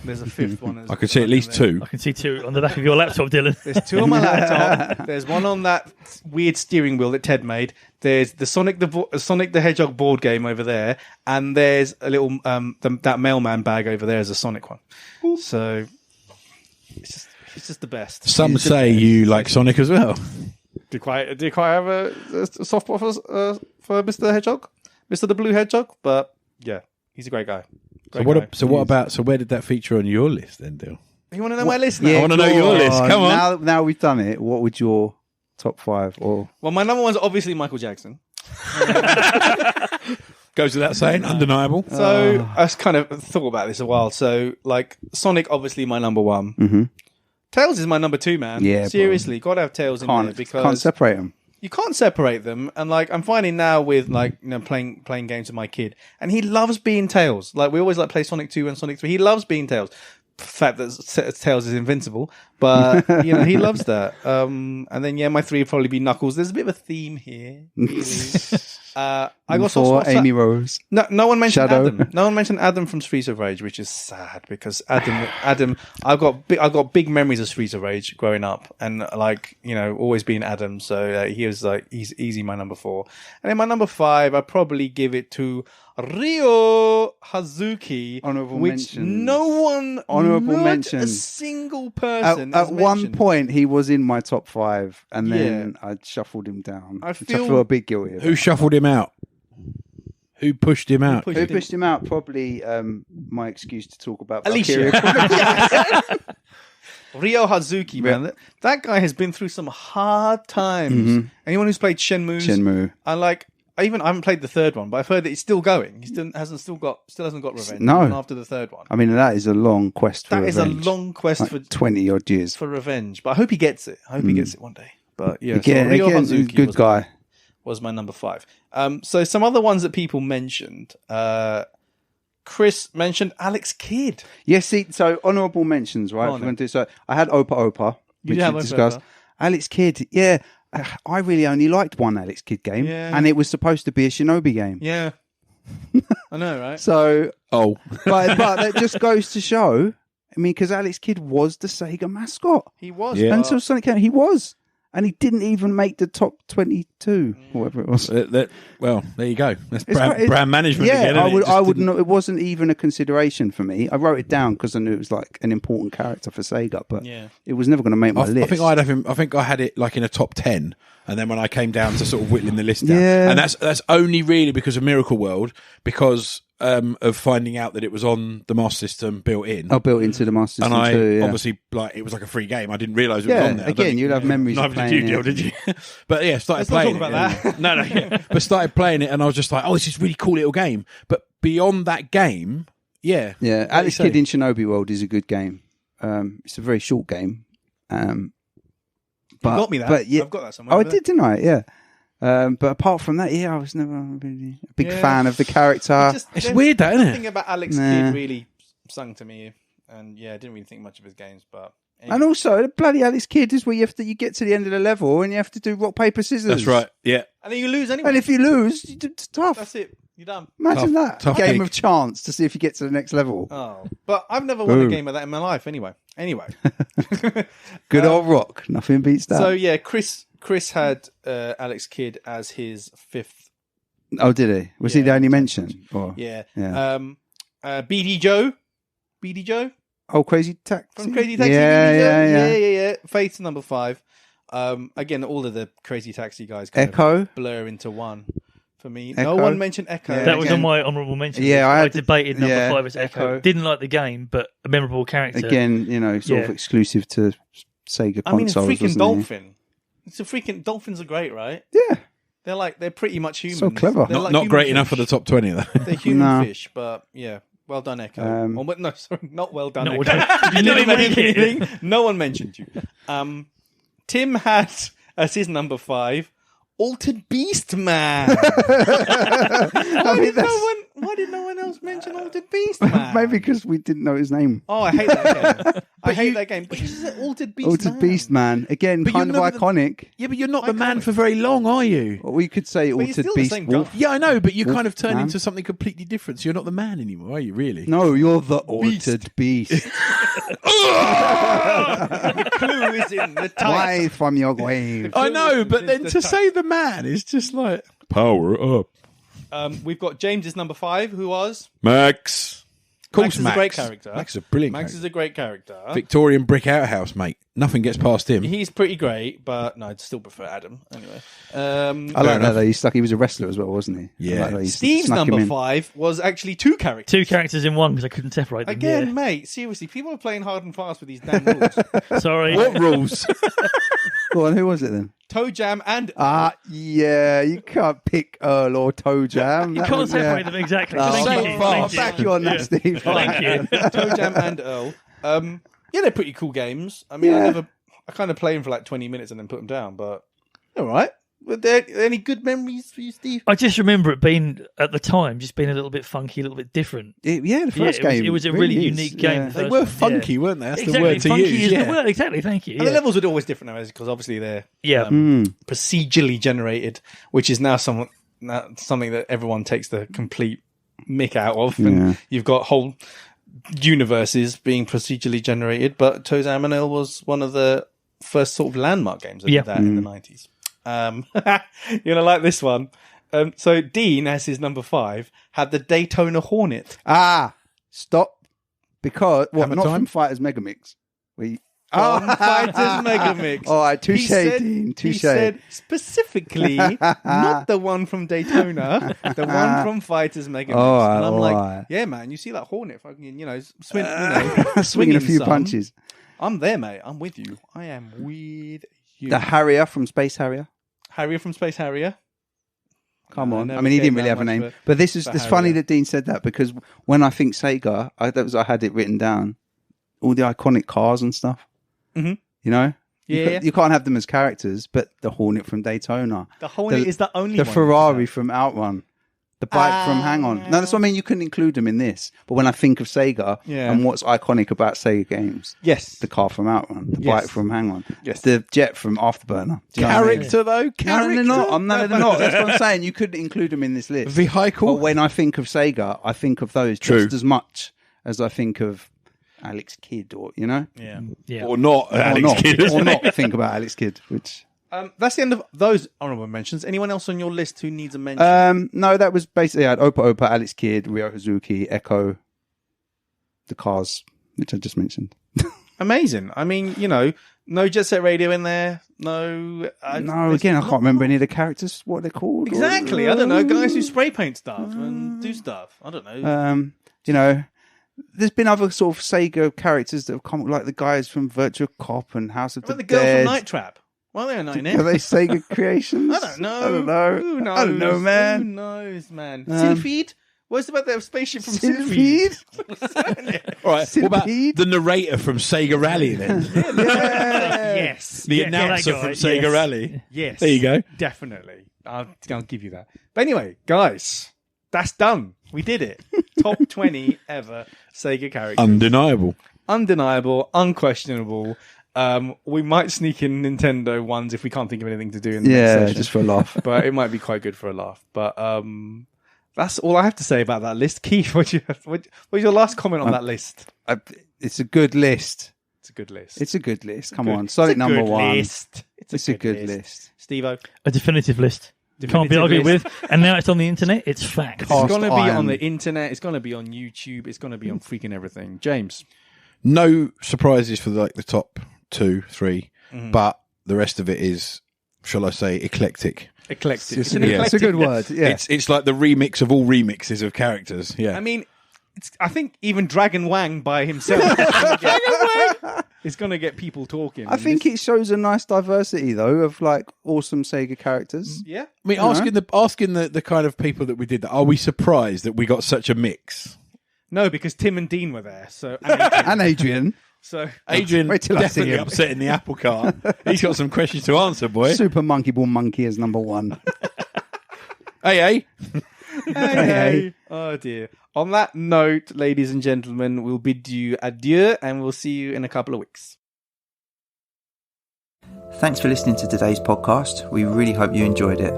Speaker 3: There's a 5th one.
Speaker 2: I could see at least 2.
Speaker 5: I can see 2 on the back of your laptop, Dylan.
Speaker 3: There's 2 on my laptop. There's one on that weird steering wheel that Ted made. There's the Sonic the Hedgehog board game over there, and there's a little that mailman bag over there is a Sonic one. So it's just the best.
Speaker 2: Some say you like Sonic as well.
Speaker 3: Do quite have a soft spot for Mr. Hedgehog, Mr. the Blue Hedgehog, but yeah, he's a great guy.
Speaker 2: So where did that feature on your list then, Dill?
Speaker 3: You want to know my list now?
Speaker 2: I want to know your list. Come on.
Speaker 4: Now we've done it. What would your top 5 or?
Speaker 3: Well, my number one's obviously Michael Jackson.
Speaker 2: Goes without saying, undeniable.
Speaker 3: So I kind of thought about this a while. So like Sonic, obviously my number one.
Speaker 4: Mm-hmm.
Speaker 3: Tails is my number 2, man.
Speaker 4: Yeah,
Speaker 3: seriously, gotta have Tails in there because
Speaker 4: can't separate them.
Speaker 3: you can't separate them. And like I'm finding now with like playing games with my kid, and he loves being Tails. Like we always play Sonic 2 and Sonic 3. He loves being Tails. Fact that Tails is invincible, but he loves that. And then my 3 would probably be Knuckles. There's a bit of a theme here. Really. I got
Speaker 4: Amy Rose.
Speaker 3: No one mentioned
Speaker 4: Shadow.
Speaker 3: Adam. No one mentioned Adam from Streets of Rage, which is sad because Adam. I've got big memories of Streets of Rage growing up, and always being Adam. So he's easy my number 4, and then my number 5, I probably give it to Ryo Hazuki.
Speaker 4: Honorable
Speaker 3: which
Speaker 4: mentions.
Speaker 3: No one.
Speaker 4: Honorable
Speaker 3: not
Speaker 4: mentions.
Speaker 3: A single person.
Speaker 4: At
Speaker 3: has
Speaker 4: one
Speaker 3: mentioned.
Speaker 4: point, he was in my top 5, and then I shuffled him down.
Speaker 3: I
Speaker 4: which
Speaker 3: feel-
Speaker 4: I feel a bit guilty about.
Speaker 2: Who shuffled him out? Who pushed him out?
Speaker 4: Who pushed him out? Probably my excuse to talk about
Speaker 3: Alicia.
Speaker 4: Valkyria.
Speaker 3: Ryo Hazuki, man. That guy has been through some hard times. Anyone who's played
Speaker 4: Shenmue.
Speaker 3: I haven't played the 3rd one, but I've heard that it's still going. He still hasn't got revenge.
Speaker 4: No.
Speaker 3: Even after the 3rd one.
Speaker 4: I mean, that is a long quest for
Speaker 3: That
Speaker 4: revenge.
Speaker 3: is a long quest
Speaker 4: Like
Speaker 3: for
Speaker 4: 20 odd years.
Speaker 3: for revenge. But I hope he gets it. I hope he gets it one day. But yeah,
Speaker 4: Again,
Speaker 3: Ryo
Speaker 4: he's a
Speaker 3: Hazuki
Speaker 4: good guy.
Speaker 3: was my number 5. So some other ones that people mentioned. Chris mentioned Alex Kidd.
Speaker 4: Yes, see, so honourable mentions, right?
Speaker 3: Go on
Speaker 4: If we're gonna do so. I had Opa,
Speaker 3: You
Speaker 4: which
Speaker 3: have
Speaker 4: we
Speaker 3: Opa
Speaker 4: discussed.
Speaker 3: Opa.
Speaker 4: Alex Kidd, yeah. I really only liked one Alex Kidd game,
Speaker 3: Yeah.
Speaker 4: and it was supposed to be a Shinobi game.
Speaker 3: Yeah. I know, right?
Speaker 4: So,
Speaker 2: Oh,
Speaker 4: but that just goes to show. I mean, because Alex Kidd was the Sega mascot
Speaker 3: He was.
Speaker 2: Yeah.
Speaker 4: until Sonic came. He was, and he didn't even make the top 22, or whatever it was.
Speaker 2: well, there you go. That's
Speaker 4: It's quite-
Speaker 2: brand management
Speaker 4: Yeah,
Speaker 2: again. isn't it?
Speaker 4: I
Speaker 2: Just
Speaker 4: would
Speaker 2: didn't-
Speaker 4: not. It wasn't even a consideration for me. I wrote it down because I knew it was like an important character for Sega, but
Speaker 3: Yeah.
Speaker 4: it was never going to make my
Speaker 2: I
Speaker 4: list.
Speaker 2: think I'd have him. I think I had it like in a top 10, and then when I came down to sort of whittling the list down,
Speaker 4: Yeah.
Speaker 2: and that's only really because of Miracle World, because of finding out that it was on the Master System built in.
Speaker 4: I built into the Master
Speaker 2: And
Speaker 4: System
Speaker 2: I
Speaker 4: too. Yeah.
Speaker 2: obviously it was like a free game. I didn't realise it was
Speaker 4: Yeah,
Speaker 2: on there. I don't
Speaker 4: again,
Speaker 2: think-
Speaker 4: you'd have memories
Speaker 2: Neither
Speaker 4: of
Speaker 2: did
Speaker 4: playing
Speaker 2: you, Neil,
Speaker 4: it.
Speaker 2: did you? But yeah, started
Speaker 3: Let's not
Speaker 2: playing
Speaker 3: talk
Speaker 2: it.
Speaker 3: about
Speaker 2: and- no, yeah. But started playing it, and I was just like, oh, this is a really cool little game. But beyond that game, yeah,
Speaker 4: Yeah,
Speaker 2: like
Speaker 4: Alex
Speaker 2: you say.
Speaker 4: Kidd in Shinobi World is a good game. It's a very short game. But,
Speaker 3: You got me that.
Speaker 4: But yeah,
Speaker 3: I've got that somewhere.
Speaker 4: I
Speaker 3: over
Speaker 4: did, didn't I? Yeah. But apart from that, I was never really a big
Speaker 3: Yeah.
Speaker 4: fan of the character.
Speaker 3: there. Just-
Speaker 2: It's
Speaker 3: there's
Speaker 2: weird, that isn't
Speaker 3: Nothing
Speaker 2: it?
Speaker 3: about Alex
Speaker 4: Nah.
Speaker 3: Kidd really sung to me, and I didn't really think much of his games, but
Speaker 4: And also, the bloody Alex Kidd is where you get to the end of the level and you have to do rock, paper, scissors.
Speaker 2: That's right. Yeah.
Speaker 3: And then you lose anyway.
Speaker 4: And if you lose, it's tough.
Speaker 3: That's it. You're done.
Speaker 4: Imagine that.
Speaker 2: Tough
Speaker 4: Game
Speaker 2: gig.
Speaker 4: of chance to see if you get to the next level.
Speaker 3: Oh, but I've never won a game of that in my life. Anyway.
Speaker 4: Good old rock. Nothing beats that.
Speaker 3: So yeah, Chris had Alex Kidd as his 5th.
Speaker 4: Oh, did he? Was he the only mention? Or?
Speaker 3: Yeah.
Speaker 4: Yeah.
Speaker 3: BD Joe.
Speaker 4: Oh, Crazy Taxi.
Speaker 3: From Crazy Taxi.
Speaker 4: Yeah.
Speaker 3: Faith's number 5. Again, all of the Crazy Taxi guys kind
Speaker 4: Echo.
Speaker 3: of blur into one for me.
Speaker 4: Echo.
Speaker 3: No one mentioned Echo.
Speaker 4: Yeah,
Speaker 5: That was
Speaker 4: again.
Speaker 5: on my honourable mention.
Speaker 4: Yeah,
Speaker 5: I
Speaker 4: I
Speaker 5: debated number
Speaker 4: yeah,
Speaker 5: 5 as Echo.
Speaker 4: Echo.
Speaker 5: Didn't like the game, but a memorable character.
Speaker 4: Again, sort of exclusive to Sega
Speaker 3: I mean, a
Speaker 4: consoles.
Speaker 3: freaking
Speaker 4: wasn't
Speaker 3: dolphin. It's a freaking dolphins are great, right?
Speaker 4: he? Yeah.
Speaker 3: They're pretty much human.
Speaker 4: So clever.
Speaker 2: Not great enough for the top 20, though.
Speaker 3: They're human
Speaker 4: No.
Speaker 3: fish, but yeah. Well done, Echo. No, sorry, not well done,
Speaker 5: Not
Speaker 3: Echo.
Speaker 5: well done.
Speaker 3: You didn't
Speaker 5: Nobody
Speaker 3: make
Speaker 5: cared.
Speaker 3: anything. No one mentioned you. Tim had as his number 5, Altered Beast Man. Why did no one else mention Altered Beast Man?
Speaker 4: Maybe because we didn't know his name.
Speaker 3: Oh, I hate that game. I hate that game. But you said Altered Beast Man.
Speaker 4: Altered Beast Man. Again,
Speaker 2: But
Speaker 4: kind of
Speaker 2: you're not the-
Speaker 4: iconic.
Speaker 2: Yeah, but you're not the man for very long, are you?
Speaker 4: Or we could say
Speaker 3: But he's
Speaker 4: Altered
Speaker 3: still the
Speaker 4: Beast
Speaker 3: same
Speaker 4: Wolf.
Speaker 3: guy.
Speaker 2: Yeah, I know, but you kind of turn
Speaker 4: Man.
Speaker 2: into something completely different. So you're not the man anymore, are you, really?
Speaker 4: No, you're the Altered Beast.
Speaker 3: Clue is in the title.
Speaker 4: Why from your grave?
Speaker 2: I know, but then
Speaker 3: The
Speaker 2: to
Speaker 3: type.
Speaker 2: say the man is just like, power up.
Speaker 3: We've got James's number 5, who was
Speaker 2: Max. Of course,
Speaker 3: Max is a great character.
Speaker 2: Max is a brilliant
Speaker 3: Max
Speaker 2: character.
Speaker 3: is a great character.
Speaker 2: Victorian brick outhouse, mate. Nothing gets past him.
Speaker 3: He's pretty great, but no, I'd still prefer Adam. Anyway,
Speaker 4: I like
Speaker 2: enough.
Speaker 4: that though. He was a wrestler as well, wasn't he?
Speaker 2: Yeah.
Speaker 4: I like that he
Speaker 3: Steve's
Speaker 4: snuck him
Speaker 3: number
Speaker 4: in.
Speaker 3: 5 was actually 2 characters.
Speaker 5: 2 characters in one because I couldn't separate them.
Speaker 3: Again, mate, seriously, people are playing hard and fast with these damn rules.
Speaker 5: Yeah. Sorry.
Speaker 2: What rules?
Speaker 4: Go on, who was it then?
Speaker 3: Toe Jam and
Speaker 4: Yeah, you can't pick Earl or Toe Jam.
Speaker 5: You can't separate them exactly.
Speaker 4: Oh,
Speaker 5: Thank
Speaker 2: so
Speaker 5: you.
Speaker 2: far
Speaker 5: Thank you.
Speaker 4: back you on that,
Speaker 5: Yeah.
Speaker 4: Steve.
Speaker 5: Thank you.
Speaker 3: Toe Jam and Earl. Yeah, they're pretty cool games. I mean, I kind of play them for like 20 minutes and then put them down, but all right. Were there any good memories for you, Steve?
Speaker 5: I just remember it being, at the time, just being a little bit funky, a little bit different.
Speaker 4: The first game.
Speaker 5: It was a really
Speaker 4: is,
Speaker 5: unique game.
Speaker 4: yeah.
Speaker 5: the
Speaker 2: They
Speaker 5: first
Speaker 2: were
Speaker 5: one,
Speaker 2: funky,
Speaker 5: yeah.
Speaker 2: weren't they? That's
Speaker 5: Exactly,
Speaker 2: the word to
Speaker 5: funky
Speaker 2: use.
Speaker 5: is
Speaker 2: Yeah.
Speaker 5: the word. Exactly, thank you.
Speaker 3: And the levels are always different nowadays because obviously they're
Speaker 5: Yeah.
Speaker 3: procedurally generated, which is now something that everyone takes the complete mick out of. And you've got whole universes being procedurally generated, but Toe Jam and Earl was one of the first sort of landmark games that did that in the 90s. You're going to like this one. So Dean, as his number 5, had the Daytona Hornet.
Speaker 4: Stop. Because,
Speaker 2: Hammer
Speaker 4: not
Speaker 2: time?
Speaker 4: from Fighters Megamix.
Speaker 3: On Fighters Megamix.
Speaker 4: All right, touche,
Speaker 3: He said-
Speaker 4: Dean, touche.
Speaker 3: He said specifically, not the one from Daytona, the one from Fighters Megamix.
Speaker 4: All right,
Speaker 3: and I'm
Speaker 4: all
Speaker 3: like,
Speaker 4: right.
Speaker 3: yeah, man, you see that Hornet fucking,
Speaker 4: Swinging
Speaker 3: swinging
Speaker 4: a few
Speaker 3: some.
Speaker 4: punches.
Speaker 3: I'm there, mate. I'm with you. I am with you.
Speaker 4: The Harrier from Space Harrier.
Speaker 3: Harrier from Space Harrier.
Speaker 4: Come on.
Speaker 3: never
Speaker 4: I mean, he
Speaker 3: cared
Speaker 4: didn't really
Speaker 3: that
Speaker 4: have a
Speaker 3: much
Speaker 4: name.
Speaker 3: for-
Speaker 4: But this is
Speaker 3: for
Speaker 4: it's funny
Speaker 3: Harrier.
Speaker 4: that Dean said that because when I think Sega, I had it written down. All the iconic cars and stuff.
Speaker 3: Mhm.
Speaker 4: You know?
Speaker 3: Yeah.
Speaker 4: You can't have them as characters, but the Hornet from Daytona.
Speaker 3: The Hornet is the only
Speaker 4: The
Speaker 3: one.
Speaker 4: Ferrari from Outrun. The bike from Hang On. No, that's what I mean. You couldn't include them in this. But when I think of Sega
Speaker 3: Yeah.
Speaker 4: and what's iconic about Sega games,
Speaker 3: Yes.
Speaker 4: the car from Outrun, the
Speaker 3: Yes.
Speaker 4: bike from Hang On,
Speaker 3: Yes.
Speaker 4: the jet from Afterburner. Do you know what I mean?
Speaker 2: Character, though?
Speaker 4: No,
Speaker 2: Character?
Speaker 4: they're not. None of them not. That's what I'm saying. You couldn't include them in this list.
Speaker 2: Vehicle?
Speaker 4: But when I think of Sega, I think of those
Speaker 2: True.
Speaker 4: just as much as I think of Alex Kidd, or
Speaker 3: Yeah.
Speaker 5: Yeah.
Speaker 2: Or not,
Speaker 4: or
Speaker 2: Alex
Speaker 4: not,
Speaker 2: Kidd.
Speaker 4: or not think about Alex Kidd. Which
Speaker 3: That's the end of those honorable mentions. Anyone else on your list who needs a mention?
Speaker 4: no, that was basically I had Opa Opa, Alex Kidd, Ryo Hazuki, Echo, the cars, which I just mentioned.
Speaker 3: Amazing. I mean, no Jet Set Radio in there. No.
Speaker 4: No, again, I can't remember any of the characters, what they're called.
Speaker 3: Exactly. I don't know. Guys who spray paint stuff and do stuff. I don't know.
Speaker 4: There's been other sort of Sega characters that have come, like the guys from Virtua Cop and House of
Speaker 3: What about
Speaker 4: the
Speaker 3: the girl
Speaker 4: Dead.
Speaker 3: from Night Trap? Well, they're not in
Speaker 4: Are
Speaker 3: it.
Speaker 4: they Sega creations?
Speaker 3: I don't know.
Speaker 4: I don't know.
Speaker 3: Who knows?
Speaker 4: I don't know, man.
Speaker 3: Who knows, man? Sylphide? What's about that spaceship from
Speaker 4: Sylphide?
Speaker 3: Sylphide?
Speaker 2: All right. What about
Speaker 4: Centipede?
Speaker 2: the narrator from Sega Rally, then?
Speaker 3: Yes.
Speaker 2: The
Speaker 5: Yeah,
Speaker 2: announcer
Speaker 5: that guy,
Speaker 2: from Sega
Speaker 5: yes.
Speaker 2: Rally.
Speaker 3: Yes.
Speaker 2: There you go.
Speaker 3: Definitely. I'll give you that. But anyway, guys, that's done. We did it. Top 20 ever Sega characters.
Speaker 2: Undeniable.
Speaker 3: undeniable, unquestionable. We might sneak in Nintendo ones if we can't think of anything to do in the next session.
Speaker 4: just for a laugh.
Speaker 3: But it might be quite good for a laugh. But that's all I have to say about that list. Keith, what's your last comment on that list?
Speaker 4: It's a good list.
Speaker 3: It's a good list.
Speaker 4: It's a good list. Come on, solid number one.
Speaker 3: List.
Speaker 4: It's a good list.
Speaker 3: Steve-O?
Speaker 5: A definitive list. Can't be argued with. And now it's on the internet. It's fact.
Speaker 3: It's going to be on the internet. It's going to be on YouTube. It's going to be on freaking everything. James?
Speaker 2: No surprises for the top 2, 3, but the rest of it is, shall I say, eclectic.
Speaker 3: Eclectic.
Speaker 4: It's a good word. Yeah.
Speaker 2: It's like the remix of all remixes of characters. Yeah.
Speaker 3: I mean, I think even Dragon Wang by himself is going to get people talking.
Speaker 4: I think it shows a nice diversity, though, of like awesome Sega characters.
Speaker 3: Yeah.
Speaker 2: I mean, asking the kind of people that we did that, are we surprised that we got such a mix?
Speaker 3: No, because Tim and Dean were there. So
Speaker 4: And Adrian.
Speaker 3: So
Speaker 2: Adrian
Speaker 4: Wait till I see
Speaker 2: definitely
Speaker 4: him.
Speaker 2: upset in the apple cart. He's got some questions to answer, boy.
Speaker 4: Super Monkey Ball Monkey is number 1.
Speaker 2: Hey.
Speaker 3: hey. Oh dear. On that note, ladies and gentlemen, we'll bid you adieu and we'll see you in a couple of weeks.
Speaker 4: Thanks for listening to today's podcast. We really hope you enjoyed it.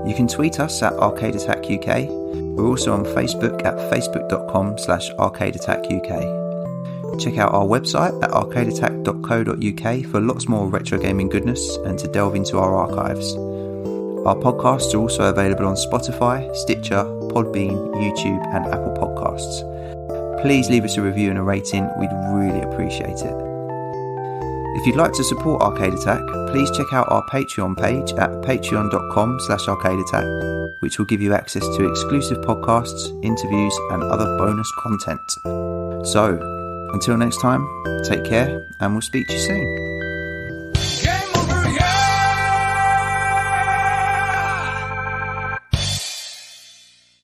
Speaker 4: You can tweet us at Arcade Attack UK. We're also on Facebook at facebook.com/Arcade Attack UK. Check out our website at arcadeattack.co.uk for lots more retro gaming goodness and to delve into our archives. Our podcasts are also available on Spotify, Stitcher, Podbean, YouTube and Apple Podcasts. Please leave us a review and a rating, we'd really appreciate it. If you'd like to support Arcade Attack, please check out our Patreon page at patreon.com/arcadeattack, which will give you access to exclusive podcasts, interviews and other bonus content. So, until next time, take care and we'll speak to you soon.